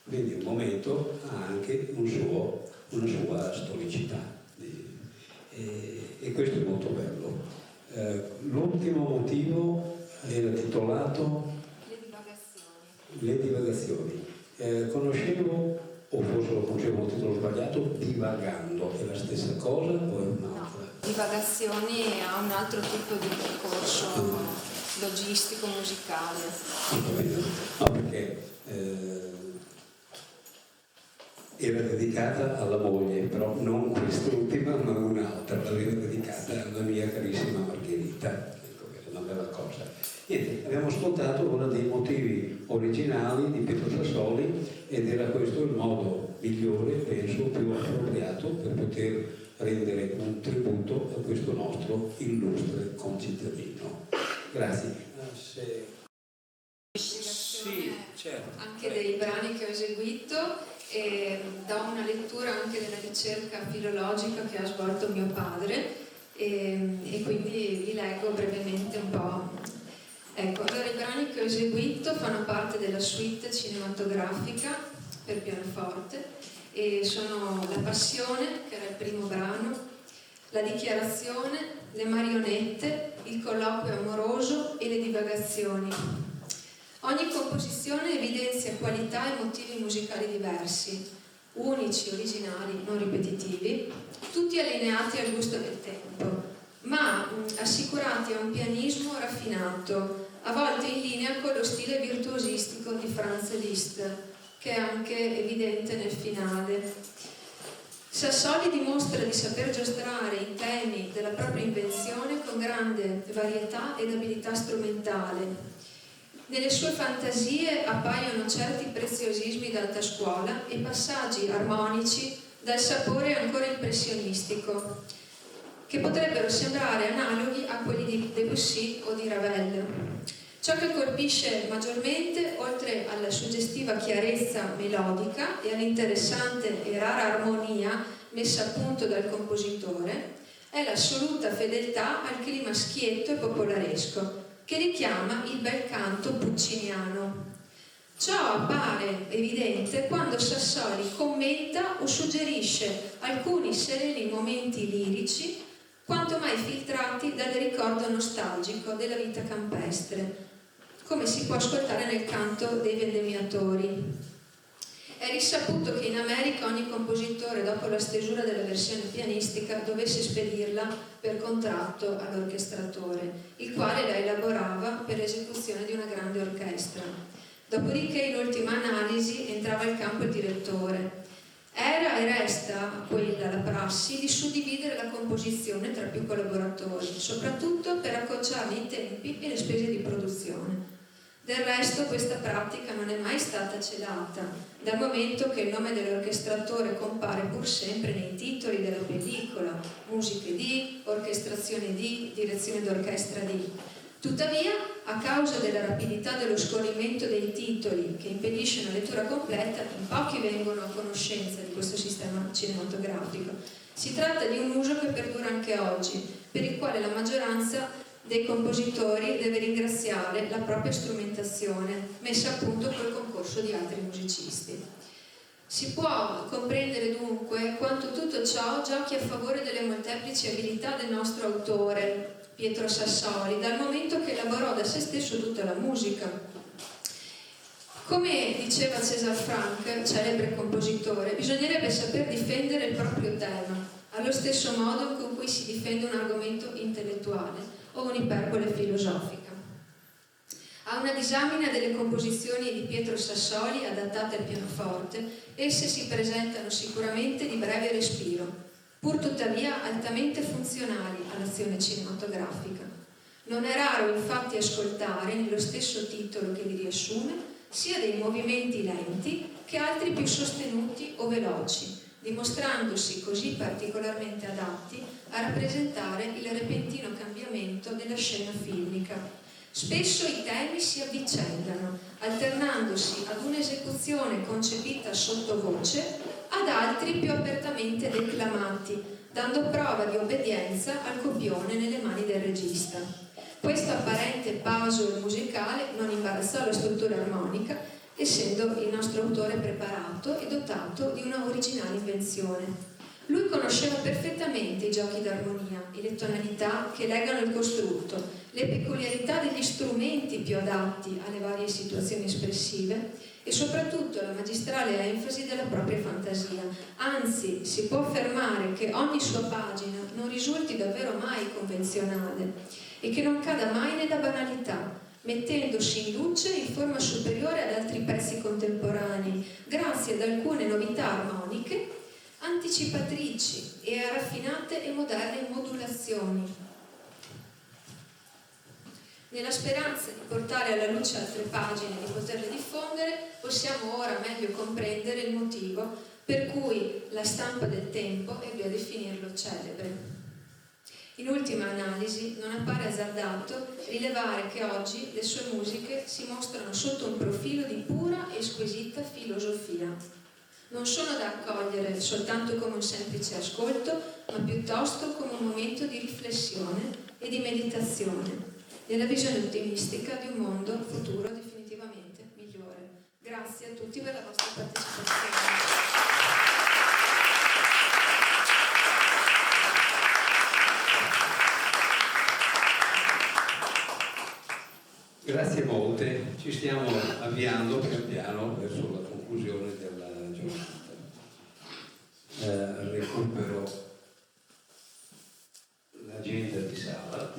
quindi un momento ha anche una sua storicità e questo è molto bello. L'ultimo motivo era titolato Le divagazioni. Conoscevo, o forse lo conoscevo un titolo sbagliato, Divagando, è la stessa cosa o è un'altra? No, Divagazioni ha un altro tipo di percorso logistico, musicale. No, perché era dedicata alla moglie, però non quest'ultima, ma un'altra, l'aveva dedicata alla mia carissima Margherita. Ecco, è una bella cosa. Niente, abbiamo ascoltato uno dei motivi originali di Pietro Sassoli ed era questo il modo migliore, penso, più appropriato per poter rendere un tributo a questo nostro illustre concittadino. Grazie. Sì, certo. anche e do una lettura anche della ricerca filologica che ha svolto mio padre e quindi vi leggo brevemente un po'. Ecco, allora i brani che ho eseguito fanno parte della suite cinematografica per pianoforte e sono La Passione, che era il primo brano, La Dichiarazione, Le Marionette, Il Colloquio Amoroso e Le Divagazioni. Ogni composizione evidenzia qualità e motivi musicali diversi, unici, originali, non ripetitivi, tutti allineati al gusto del tempo, ma assicurati a un pianismo raffinato, a volte in linea con lo stile virtuosistico di Franz Liszt, che è anche evidente nel finale. Sassoli dimostra di saper giostrare i temi della propria invenzione con grande varietà ed abilità strumentale. Nelle sue fantasie appaiono certi preziosismi d'alta scuola e passaggi armonici dal sapore ancora impressionistico, che potrebbero sembrare analoghi a quelli di Debussy o di Ravel. Ciò che colpisce maggiormente, oltre alla suggestiva chiarezza melodica e all'interessante e rara armonia messa a punto dal compositore, è l'assoluta fedeltà al clima schietto e popolaresco, che richiama il bel canto pucciniano. Ciò appare evidente quando Sassoli commenta o suggerisce alcuni sereni momenti lirici, quanto mai filtrati dal ricordo nostalgico della vita campestre, come si può ascoltare nel canto dei vendemmiatori. È risaputo che in America ogni compositore, dopo la stesura della versione pianistica, dovesse spedirla per contratto all'orchestratore, il quale la elaborava per l'esecuzione di una grande orchestra. Dopodiché, in ultima analisi, entrava in campo il direttore. Era e resta quella la prassi di suddividere la composizione tra più collaboratori, soprattutto per accorciarne i tempi e le spese di produzione. Del resto questa pratica non è mai stata celata, dal momento che il nome dell'orchestratore compare pur sempre nei titoli della pellicola, musiche di, orchestrazione di, direzione d'orchestra di. Tuttavia, a causa della rapidità dello scorrimento dei titoli che impedisce una lettura completa, in pochi vengono a conoscenza di questo sistema cinematografico. Si tratta di un uso che perdura anche oggi, per il quale la maggioranza dei compositori deve ringraziare la propria strumentazione, messa a punto col concorso di altri musicisti. Si può comprendere dunque quanto tutto ciò giochi a favore delle molteplici abilità del nostro autore, Pietro Sassoli, dal momento che elaborò da se stesso tutta la musica. Come diceva César Franck, celebre compositore, bisognerebbe saper difendere il proprio tema, allo stesso modo con cui si difende un argomento intellettuale o un'iperbole filosofica. A una disamina delle composizioni di Pietro Sassoli adattate al pianoforte, esse si presentano sicuramente di breve respiro, pur tuttavia altamente funzionali all'azione cinematografica. Non è raro infatti ascoltare, nello stesso titolo che li riassume, sia dei movimenti lenti che altri più sostenuti o veloci, dimostrandosi così particolarmente adatti a rappresentare il repentino cambiamento della scena filmica. Spesso i temi si avvicendano, alternandosi ad un'esecuzione concepita sottovoce ad altri più apertamente declamati, dando prova di obbedienza al copione nelle mani del regista. Questo apparente puzzle musicale non imbarazzò la struttura armonica, essendo il nostro autore preparato e dotato di una originale invenzione. Lui conosceva perfettamente i giochi d'armonia e le tonalità che legano il costrutto, le peculiarità degli strumenti più adatti alle varie situazioni espressive e soprattutto la magistrale enfasi della propria fantasia. Anzi, si può affermare che ogni sua pagina non risulti davvero mai convenzionale e che non cada mai nella banalità, mettendosi in luce in forma superiore ad altri pezzi contemporanei, grazie ad alcune novità armoniche, anticipatrici e a raffinate e moderne modulazioni. Nella speranza di portare alla luce altre pagine e di poterle diffondere, possiamo ora meglio comprendere il motivo per cui la stampa del tempo ebbe a definirlo celebre. In ultima analisi, non appare azzardato rilevare che oggi le sue musiche si mostrano sotto un profilo di pura e squisita filosofia. Non sono da accogliere soltanto come un semplice ascolto, ma piuttosto come un momento di riflessione e di meditazione, nella visione ottimistica di un mondo futuro definitivamente migliore. Grazie a tutti per la vostra partecipazione. Grazie molte, ci stiamo avviando pian piano verso la conclusione della giornata. Recupero l'agenda di sala.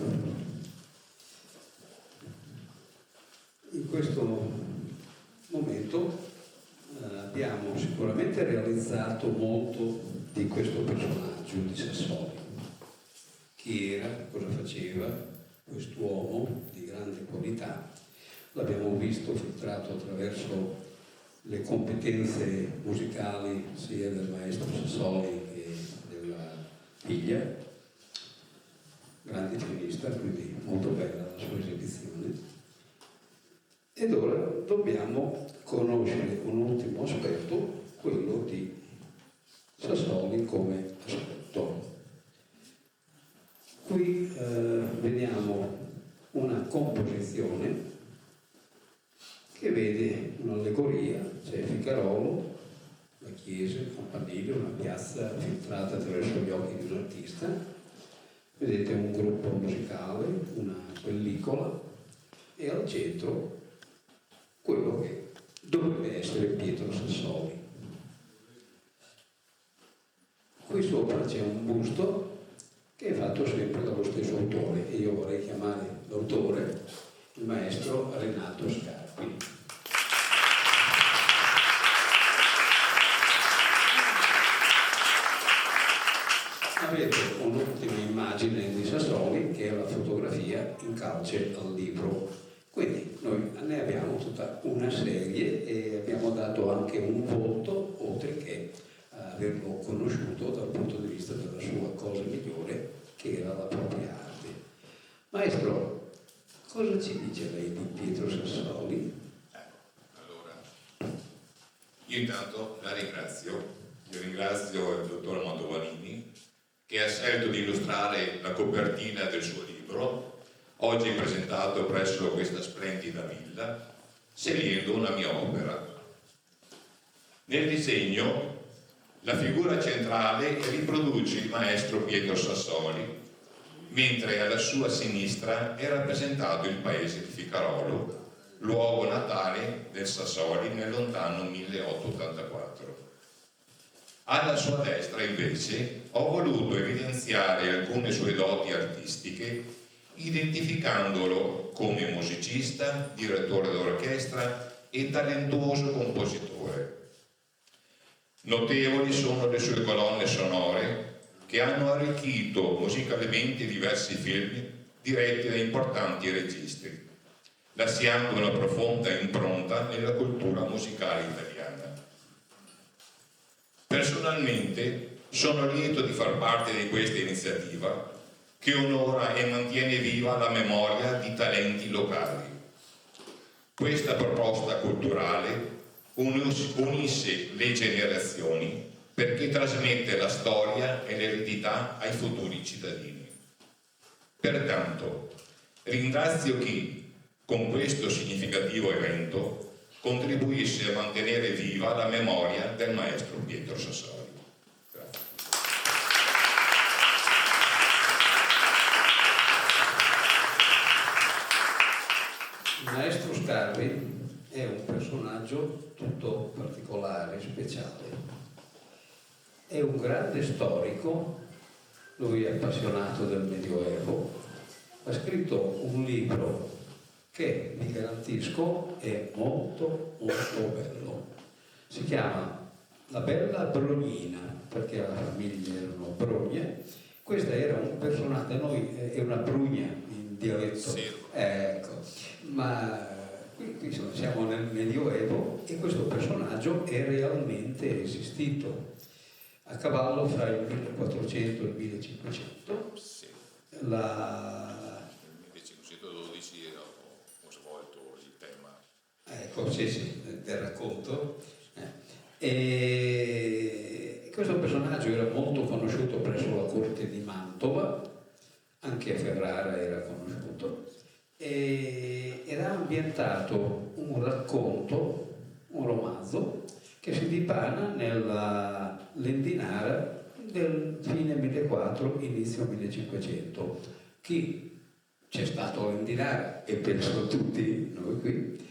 In questo momento abbiamo sicuramente realizzato molto di questo personaggio di Sassoli. Chi era, cosa faceva, quest'uomo di grande qualità. L'abbiamo visto filtrato attraverso le competenze musicali sia del maestro Sassoli che della figlia, grande pianista, quindi molto bella la sua esibizione. Ed ora dobbiamo conoscere un ultimo aspetto, quello di Sassoli come aspetto. Qui vediamo una composizione che vede un'allegoria, c'è Ficarolo, la chiesa, il campanile, una piazza filtrata attraverso gli occhi di un artista, vedete un gruppo musicale, una pellicola e al centro quello che dovrebbe essere Pietro Sassoli. Qui sopra c'è un busto che è fatto sempre dallo stesso autore, e io vorrei chiamare l'autore il maestro Renato Scarpi. Avete un'ultima immagine di Sassoli che è la fotografia in calce al libro. Quindi noi ne abbiamo tutta una serie e abbiamo dato anche un voto, oltre che averlo conosciuto dal punto di vista della sua cosa migliore, che era la propria arte. Maestro, cosa ci dice lei di Pietro Sassoli? Allora, io intanto la ringrazio. Io ringrazio il dottor Mantovani che ha scelto di illustrare la copertina del suo libro, oggi presentato presso questa splendida villa, scegliendo una mia opera. Nel disegno la figura centrale riproduce il maestro Pietro Sassoli, mentre alla sua sinistra è rappresentato il paese di Ficarolo, luogo natale del Sassoli nel lontano 1884. Alla sua destra, invece, ho voluto evidenziare alcune sue doti artistiche, identificandolo come musicista, direttore d'orchestra e talentuoso compositore. Notevoli sono le sue colonne sonore che hanno arricchito musicalmente diversi film diretti da importanti registi, lasciando una profonda impronta nella cultura musicale italiana. Personalmente sono lieto di far parte di questa iniziativa che onora e mantiene viva la memoria di talenti locali. Questa proposta culturale unisce le generazioni perché trasmette la storia e l'eredità ai futuri cittadini. Pertanto, ringrazio chi, con questo significativo evento, contribuisce a mantenere viva la memoria del maestro Pietro Sassoli. Grazie. Il maestro Scarpi è un personaggio tutto particolare, speciale. È un grande storico, lui è appassionato del Medioevo, ha scritto un libro che, vi garantisco, è molto molto bello. Si chiama La Bella Brognina, perché la famiglia erano Brogne. Questa era un personaggio, da noi è una brugna in dialetto. Sì. Ecco, ma qui siamo nel Medioevo e questo personaggio è realmente esistito. A cavallo fra il 1400 e il 1500. Sì. Nel 1512 ho svolto il tema. Ecco, sì, del racconto. E questo personaggio era molto conosciuto presso la corte di Mantova, anche a Ferrara era conosciuto, e era ambientato un racconto, un romanzo, che si dipana nella Lendinara del fine 1400, inizio 1500. Chi c'è stato a Lendinara, e penso tutti noi qui,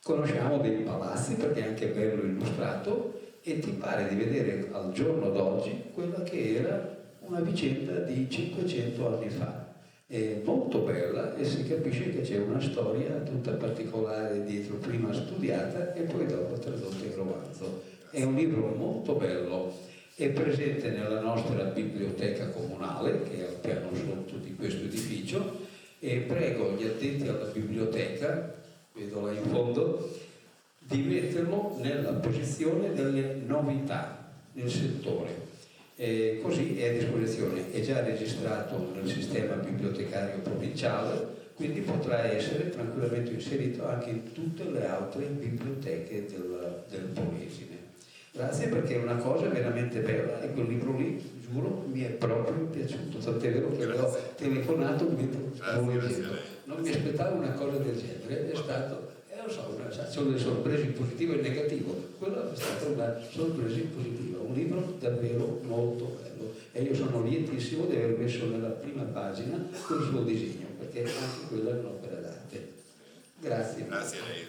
conosciamo dei palazzi perché è anche bello illustrato, e ti pare di vedere al giorno d'oggi quella che era una vicenda di 500 anni fa. È molto bella e si capisce che c'è una storia tutta particolare dietro, prima studiata e poi dopo tradotta in romanzo. È un libro molto bello, è presente nella nostra biblioteca comunale, che è al piano sotto di questo edificio, e prego gli addetti alla biblioteca, vedo là in fondo, di metterlo nella posizione delle novità nel settore. Così è a disposizione, è già registrato nel sistema bibliotecario provinciale, quindi potrà essere tranquillamente inserito anche in tutte le altre biblioteche del Polesine. Grazie, perché è una cosa veramente bella e quel libro lì, giuro, mi è proprio piaciuto, tant'è vero che l'ho telefonato mentre stavo leggendo. Non mi aspettavo una cosa del genere, è stato, lo so, sono delle sorprese in positivo e negativo, quella è stata una sorpresa in positiva, un libro davvero molto bello e io sono lietissimo di aver messo nella prima pagina quel suo disegno, perché anche quella è un'opera d'arte. Grazie. Grazie a lei.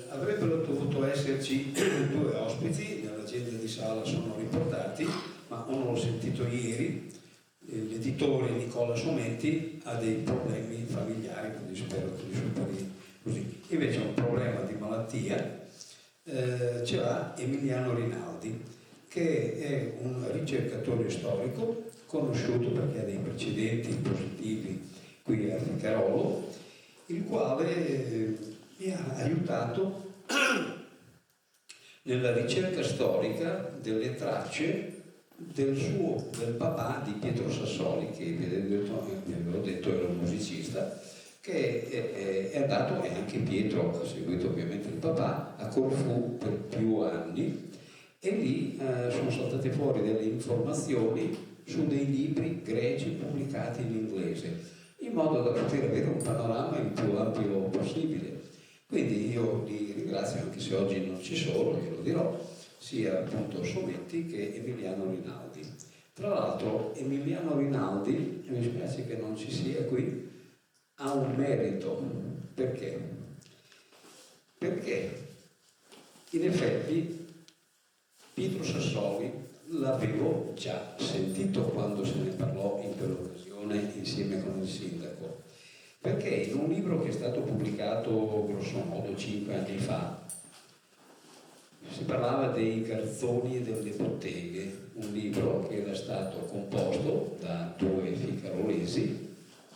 Avrebbero dovuto esserci due ospiti, nell'agenda di sala sono riportati, ma uno l'ho sentito ieri, l'editore Nicola Sometti ha dei problemi familiari, quindi spero che li superi così. Invece un problema di malattia ce l'ha Emiliano Rinaldi, che è un ricercatore storico, conosciuto perché ha dei precedenti positivi qui a Ficarolo, il quale mi ha aiutato nella ricerca storica delle tracce del papà di Pietro Sassoli, che vi avevo detto era un musicista, che è andato, e anche Pietro ha seguito ovviamente il papà, a Corfù per più anni, e lì sono saltate fuori delle informazioni su dei libri greci pubblicati in inglese, in modo da poter avere un panorama il più ampio possibile. Quindi io li ringrazio, anche se oggi non ci sono, glielo dirò, sia appunto Sometti che Emiliano Rinaldi. Tra l'altro Emiliano Rinaldi, mi spiace che non ci sia qui, ha un merito. Perché? Perché in effetti Pietro Sassoli l'avevo già sentito quando se ne parlò in quell'occasione insieme con il sindaco. Perché in un libro che è stato pubblicato grosso modo 5 anni fa si parlava dei garzoni e delle botteghe, un libro che era stato composto da due ficarolesi,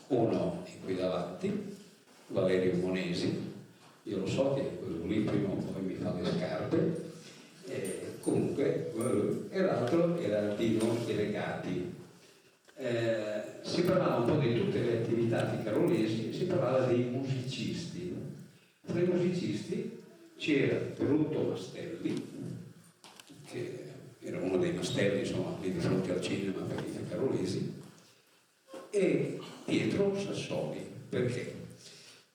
uno è qui davanti, Valerio Monesi, io lo so che quello lì prima o poi mi fa le scarpe, comunque, e l'altro era Dino Delegati. Si parlava un po' di tutte le attività ficarolesi, si parlava dei musicisti. Tra i musicisti c'era Brutto Mastelli, che era uno dei Mastelli, insomma, lì di fronte al cinema per i ficarolesi, e Pietro Sassoli. Perché?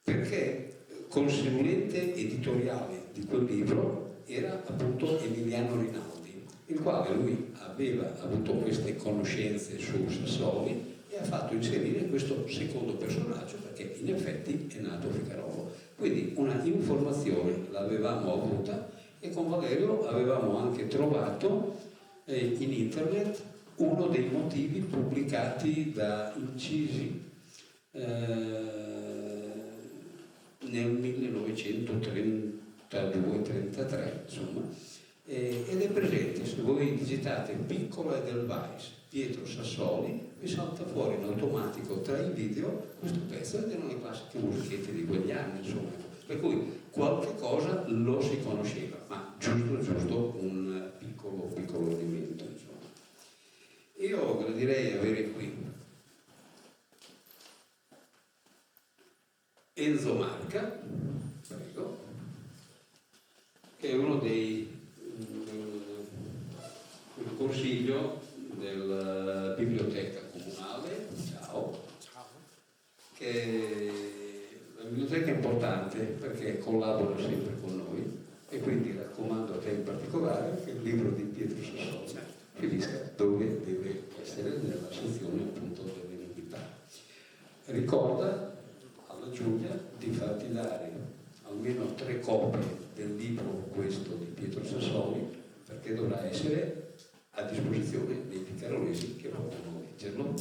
Perché consulente editoriale di quel libro era appunto Emiliano Rinaldi, il quale lui aveva avuto queste conoscenze su Sassoli e ha fatto inserire questo secondo personaggio, perché in effetti è nato Ficarolo. Quindi una informazione l'avevamo avuta, e con Valerio avevamo anche trovato in internet uno dei motivi pubblicati da Incisi nel 1932-33, insomma, ed è presente. Se voi digitate Piccola Edelweiss Pietro Sassoli, vi salta fuori in automatico tra i video questo pezzo, ed erano le classiche musichette di quegli anni, insomma, per cui qualche cosa lo si conosceva, ma giusto un piccolo elemento, insomma. Io gradirei avere qui Enzo Marca, prego, che è uno del consiglio della biblioteca comunale, ciao, che la biblioteca è importante perché collabora sempre con noi e quindi raccomando a te in particolare che il libro di Pietro Sassoli finisca dove deve essere, nella sezione appunto delle novità. Ricorda alla Giulia di farti dare almeno 3 copie del libro questo di Pietro Sassoli, perché dovrà essere a disposizione dei picarolesi che vogliono leggerlo,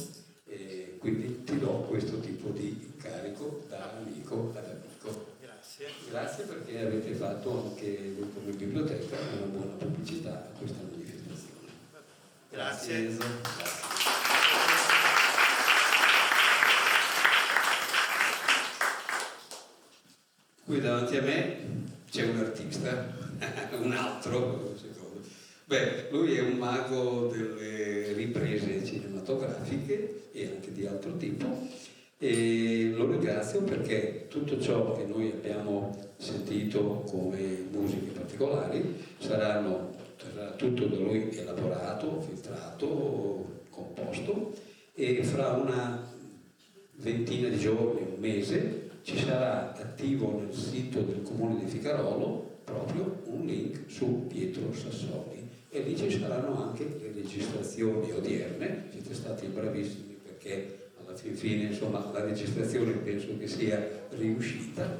e quindi ti do questo tipo di incarico da amico ad amico. Grazie. Grazie perché avete fatto anche come biblioteca una buona pubblicità a questa manifestazione. Grazie. Enzo. Grazie. Qui davanti a me c'è un artista, un altro, secondo. Beh, lui è un mago delle riprese cinematografiche e anche di altro tipo, e lo ringrazio perché tutto ciò che noi abbiamo sentito come musiche particolari sarà tutto da lui elaborato, filtrato, composto, e fra una ventina di giorni, un mese, ci sarà attivo nel sito del Comune di Ficarolo proprio un link su Pietro Sassoli, e lì ci saranno anche le registrazioni odierne. Siete stati bravissimi perché alla fine insomma la registrazione penso che sia riuscita,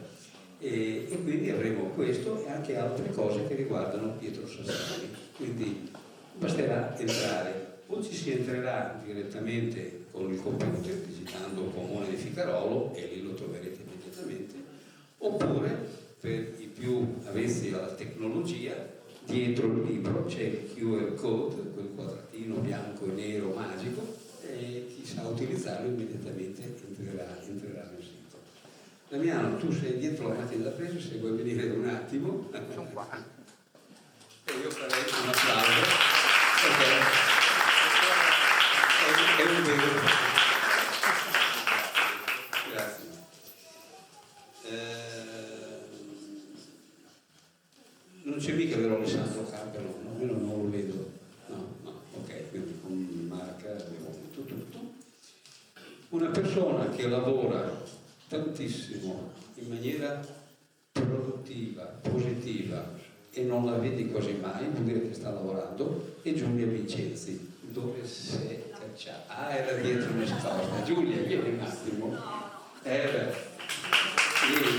e quindi avremo questo e anche altre cose che riguardano Pietro Sassoli. Quindi basterà entrare, o ci si entrerà direttamente con il computer digitando Comune di Ficarolo e lì lo troverete immediatamente, oppure per i più avvezzi alla tecnologia, dietro il libro c'è il QR code, quel quadratino bianco e nero magico, e chi sa utilizzarlo immediatamente entrerà nel sito. Damiano, tu sei dietro la macchina da presa, se vuoi venire un attimo. Sono qua. E io farei un applauso perché è un vero. Grazie. Non c'è mica vero Alessandro Campero, no? Io non lo vedo. No, ok, quindi con Marca abbiamo detto tutto. Una persona che lavora tantissimo in maniera produttiva, positiva, e non la vedi quasi mai, vuol dire che sta lavorando, è Giulia Vincenzi. Dove sei cacciata? Ah, era dietro nascosta. Giulia, vieni un attimo. Era. Vieni.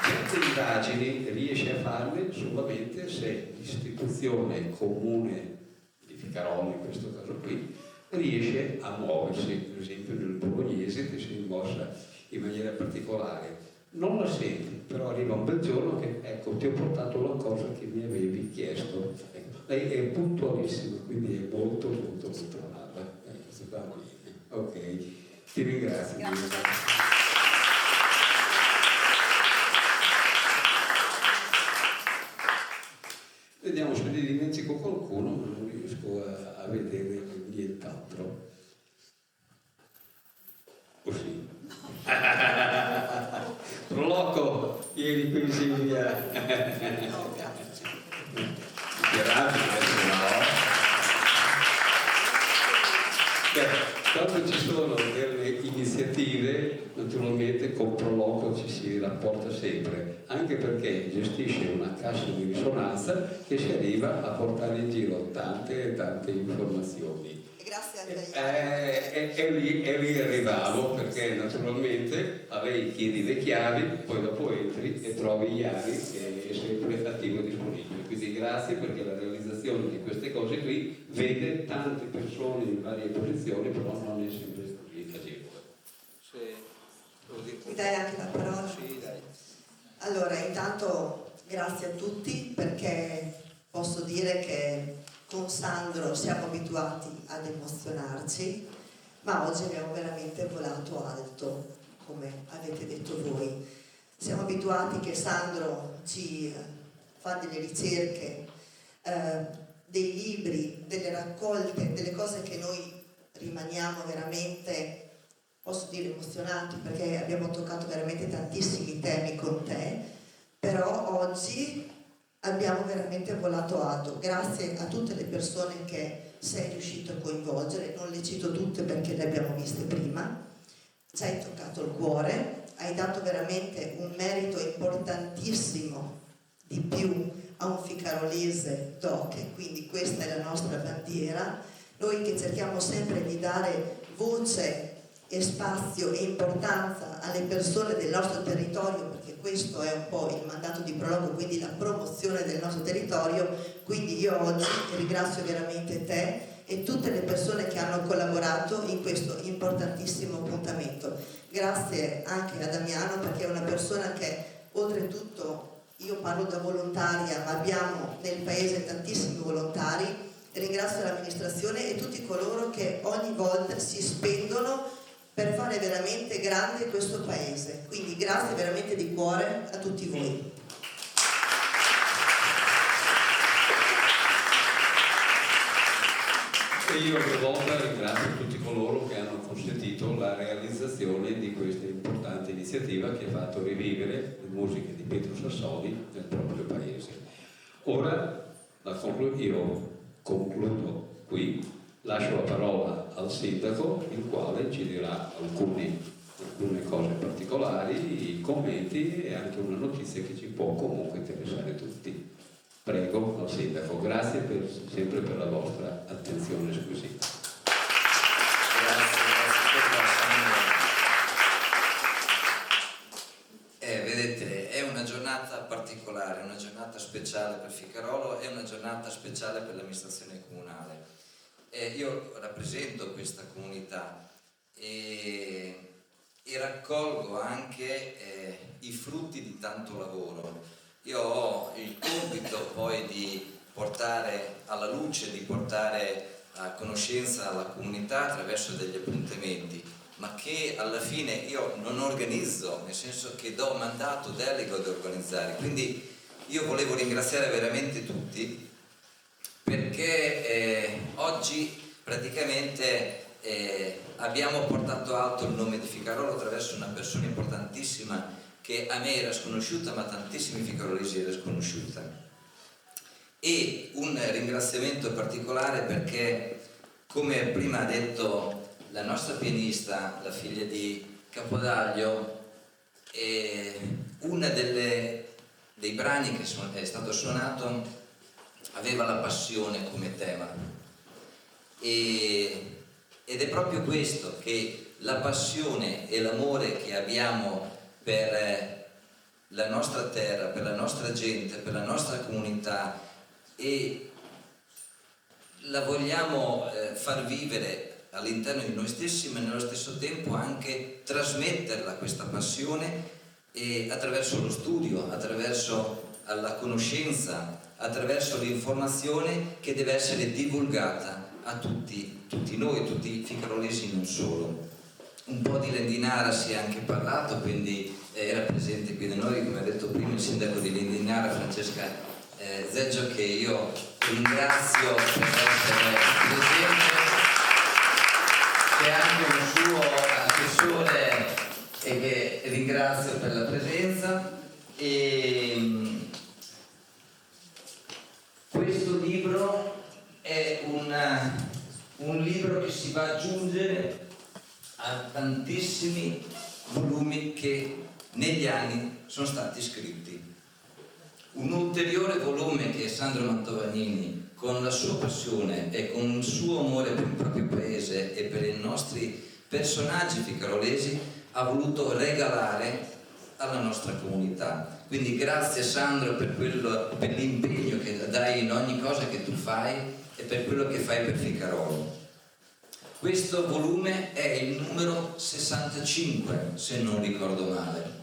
Certe indagini riesce a farle solamente se l'istituzione comune di Ficarolo, in questo caso qui, riesce a muoversi. Per esempio nel Bolognese, che si mossa in maniera particolare. Non la senti, però arriva un bel giorno che, ecco, ti ho portato la cosa che mi avevi chiesto. Ecco, lei è puntualissima, quindi è molto brava. Ok, ti ringrazio. Vediamo se ne dimentico qualcuno, ma non riesco a vedere nient'altro. Oh sì. Proloco, vieni qui Silvia. Grazie, no? Quando ci sono delle iniziative, naturalmente con Proloco ci si rapporta sempre, anche perché gestisce una cassa di risonanza che si arriva a portare in giro tante informazioni. Grazie a te. E lì arrivavo, perché naturalmente a lei chiedi le chiavi, poi dopo entri e trovi Iari che è sempre attivo e disponibile. Quindi grazie, perché la realizzazione di queste cose qui vede tante persone in varie posizioni, però non è sempre così agevole. Mi dai anche la parola? Sì, dai. Allora, intanto grazie a tutti, perché posso dire che con Sandro siamo abituati ad emozionarci, ma oggi abbiamo veramente volato alto, come avete detto voi. Siamo abituati che Sandro ci fa delle ricerche dei libri, delle raccolte, delle cose che noi rimaniamo veramente, posso dire, emozionati, perché abbiamo toccato veramente tantissimi temi con te, però oggi abbiamo veramente volato alto, grazie a tutte le persone che sei riuscito a coinvolgere, non le cito tutte perché le abbiamo viste prima, ci hai toccato il cuore, hai dato veramente un merito importantissimo di più a un ficarolese doc, quindi questa è la nostra bandiera, noi che cerchiamo sempre di dare voce e spazio e importanza alle persone del nostro territorio, perché questo è un po' il mandato di Prologo, quindi la promozione del nostro territorio, quindi io oggi ringrazio veramente te e tutte le persone che hanno collaborato in questo importantissimo appuntamento. Grazie anche a Damiano, perché è una persona che oltretutto, io parlo da volontaria, ma abbiamo nel paese tantissimi volontari, ringrazio l'amministrazione e tutti coloro che ogni volta si spendono per fare veramente grande questo paese. Quindi grazie veramente di cuore a tutti voi. E io a mia volta ringrazio tutti coloro che hanno consentito la realizzazione di questa importante iniziativa che ha fatto rivivere le musiche di Pietro Sassoli nel proprio paese. Ora io concludo qui, lascio la parola al sindaco, il quale ci dirà alcune cose particolari, commenti e anche una notizia che ci può comunque interessare tutti. Prego, al sindaco, grazie sempre per la vostra attenzione esclusiva. Grazie vedete, è una giornata particolare, una giornata speciale per Ficarolo, è una giornata speciale per l'amministrazione comunale. Io rappresento questa comunità e raccolgo anche i frutti di tanto lavoro. Io ho il compito poi di portare alla luce, di portare a conoscenza la comunità attraverso degli appuntamenti, ma che alla fine io non organizzo, nel senso che do mandato, delego ad organizzare. Quindi io volevo ringraziare veramente tutti, perché oggi praticamente abbiamo portato alto il nome di Ficarolo attraverso una persona importantissima che a me era sconosciuta, ma a tantissimi ficarolesi era sconosciuta. E un ringraziamento particolare perché, come prima ha detto la nostra pianista, la figlia di Capodaglio, uno dei brani che è stato suonato aveva la passione come tema. Ed è proprio questo, che la passione e l'amore che abbiamo per la nostra terra, per la nostra gente, per la nostra comunità, e la vogliamo far vivere all'interno di noi stessi, ma nello stesso tempo anche trasmetterla questa passione attraverso lo studio, attraverso la conoscenza, attraverso l'informazione che deve essere divulgata a tutti noi, tutti i ficarolesi, non solo. Un po' di Lendinara si è anche parlato, quindi era presente qui da noi, come ha detto prima il sindaco di Lendinara, Francesca Zeggio, che io ringrazio per essere presente, c'è anche un suo assessore e che ringrazio per la presenza. E questo libro è un libro che si va ad aggiungere a tantissimi volumi che negli anni sono stati scritti. Un ulteriore volume che Sandro Mantovagnini, con la sua passione e con il suo amore per il proprio paese e per i nostri personaggi ficarolesi, ha voluto regalare alla nostra comunità. Quindi grazie Sandro per l'impegno che dai in ogni cosa che tu fai e per quello che fai per Ficarolo. Questo volume è il numero 65, se non ricordo male.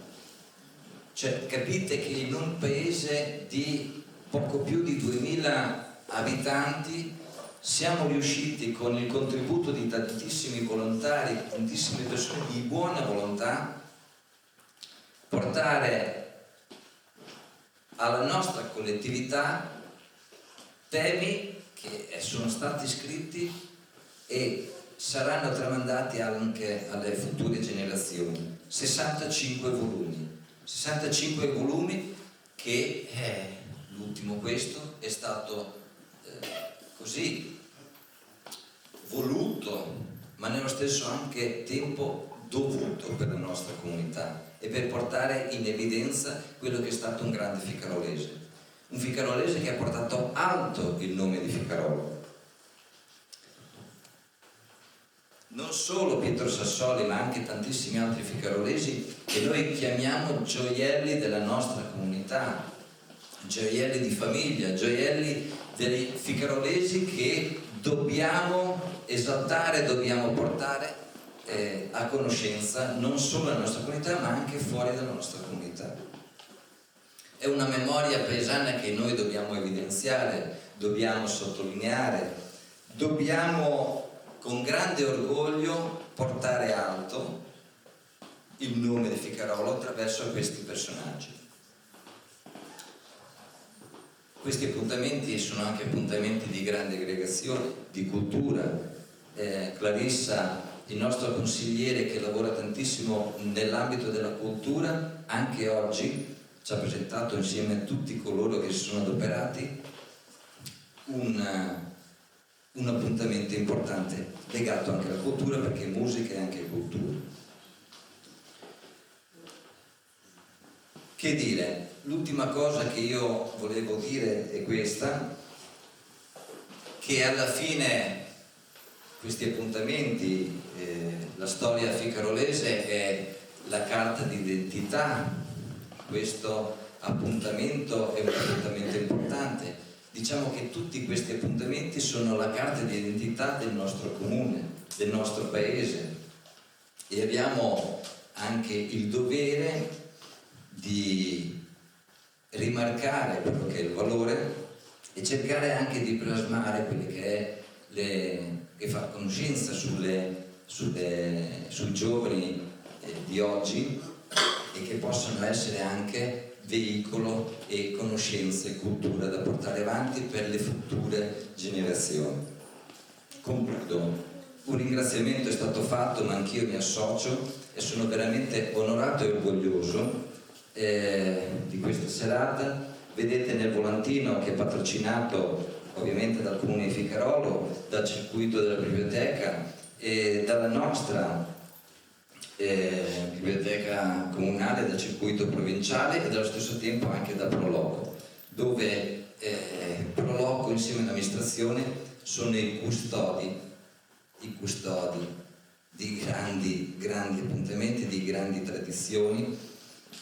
Cioè, capite che in un paese di poco più di 2000 abitanti siamo riusciti, con il contributo di tantissimi volontari, tantissime persone di buona volontà, portare alla nostra collettività temi che sono stati scritti e saranno tramandati anche alle future generazioni. 65 volumi che l'ultimo, questo, è stato così voluto, ma nello stesso anche tempo dovuto per la nostra comunità e per portare in evidenza quello che è stato un grande ficarolese. Un ficarolese che ha portato alto il nome di Ficarolo. Non solo Pietro Sassoli, ma anche tantissimi altri ficarolesi che noi chiamiamo gioielli della nostra comunità, gioielli di famiglia, gioielli dei ficarolesi che dobbiamo esaltare, dobbiamo portare a conoscenza non solo la nostra comunità, ma anche fuori dalla nostra comunità. È una memoria paesana che noi dobbiamo evidenziare, dobbiamo sottolineare, dobbiamo con grande orgoglio portare alto il nome di Ficarolo attraverso questi personaggi. Questi appuntamenti sono anche appuntamenti di grande aggregazione, di cultura. Clarissa, il nostro consigliere che lavora tantissimo nell'ambito della cultura, anche oggi ci ha presentato insieme a tutti coloro che si sono adoperati un appuntamento importante legato anche alla cultura, perché musica è anche cultura. Che dire? L'ultima cosa che io volevo dire è questa, che alla fine questi appuntamenti, la storia ficarolese è la carta d'identità. Questo appuntamento è un appuntamento importante. Diciamo che tutti questi appuntamenti sono la carta di identità del nostro comune, del nostro paese, e abbiamo anche il dovere di rimarcare quello che è il valore e cercare anche di plasmare quelle che è che fa conoscenza sui giovani di oggi e che possono essere anche veicolo e conoscenza e cultura da portare avanti per le future generazioni. Concludo. Un ringraziamento è stato fatto, ma anch'io mi associo e sono veramente onorato e orgoglioso di questa serata. Vedete nel volantino, che è patrocinato ovviamente dal Comune di Ficarolo, dal circuito della biblioteca e dalla nostra biblioteca comunale, dal circuito provinciale e allo stesso tempo anche da Proloco, dove Proloco insieme all'amministrazione sono i custodi di grandi appuntamenti, di grandi tradizioni,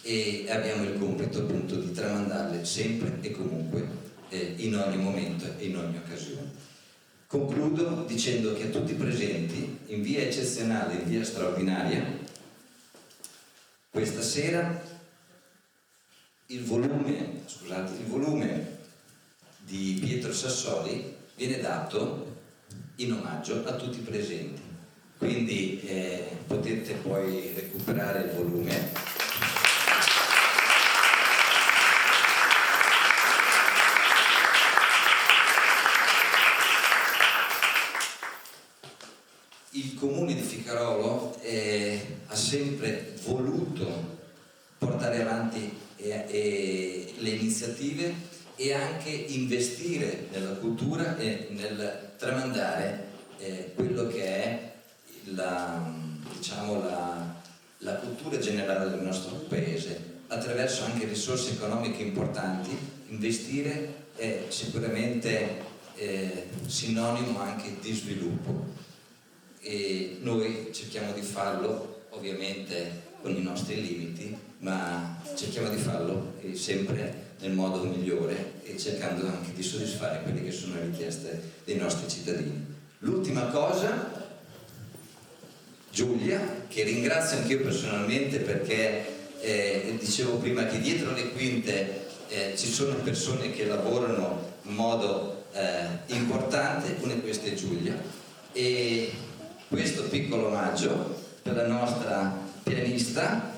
e abbiamo il compito appunto di tramandarle sempre e comunque in ogni momento e in ogni occasione. Concludo dicendo che a tutti i presenti, in via eccezionale, in via straordinaria, questa sera il volume di Pietro Sassoli viene dato in omaggio a tutti i presenti. Quindi potete poi recuperare il volume. Il Comune di Ficarolo ha sempre voluto portare avanti le iniziative e anche investire nella cultura e nel tramandare quello che è la cultura generale del nostro paese attraverso anche risorse economiche importanti. Investire è sicuramente sinonimo anche di sviluppo. E noi cerchiamo di farlo ovviamente con i nostri limiti, ma cerchiamo di farlo sempre nel modo migliore e cercando anche di soddisfare quelle che sono le richieste dei nostri cittadini. L'ultima cosa, Giulia, che ringrazio anch'io personalmente, perché dicevo prima che dietro le quinte ci sono persone che lavorano in modo importante, una di queste è Giulia, e questo piccolo omaggio per la nostra pianista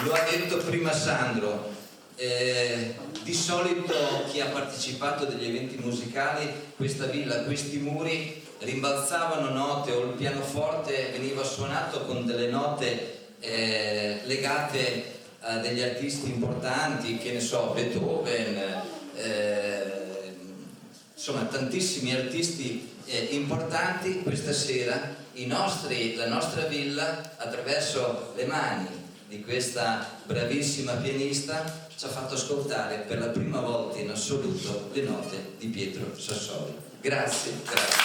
lo ha detto prima Sandro, di solito chi ha partecipato degli eventi musicali, questa villa, questi muri rimbalzavano note o il pianoforte veniva suonato con delle note legate a degli artisti importanti, che ne so, Beethoven, insomma tantissimi artisti importanti. Questa sera la nostra villa, attraverso le mani di questa bravissima pianista, ci ha fatto ascoltare per la prima volta in assoluto le note di Pietro Sassoli. Grazie, grazie.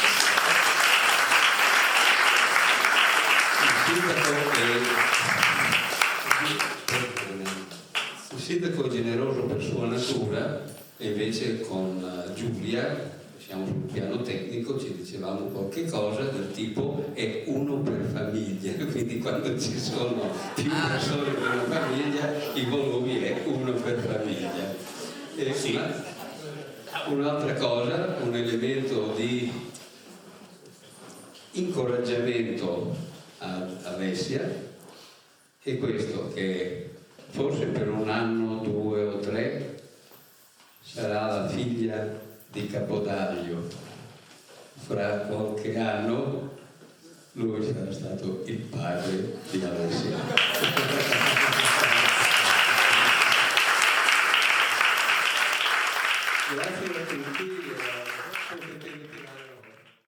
Il sindaco è generoso per sua natura, e invece con Giulia, siamo sul piano tecnico, ci dicevamo qualche cosa del tipo è uno per famiglia, quindi quando ci sono più persone per una famiglia i volumi è uno per famiglia. Sì. Un'altra cosa, un elemento di incoraggiamento a Alessia è questo, che forse per un anno, 2 o 3 sarà la figlia di Capodaglio, fra qualche anno lui sarà stato il padre di Alessia.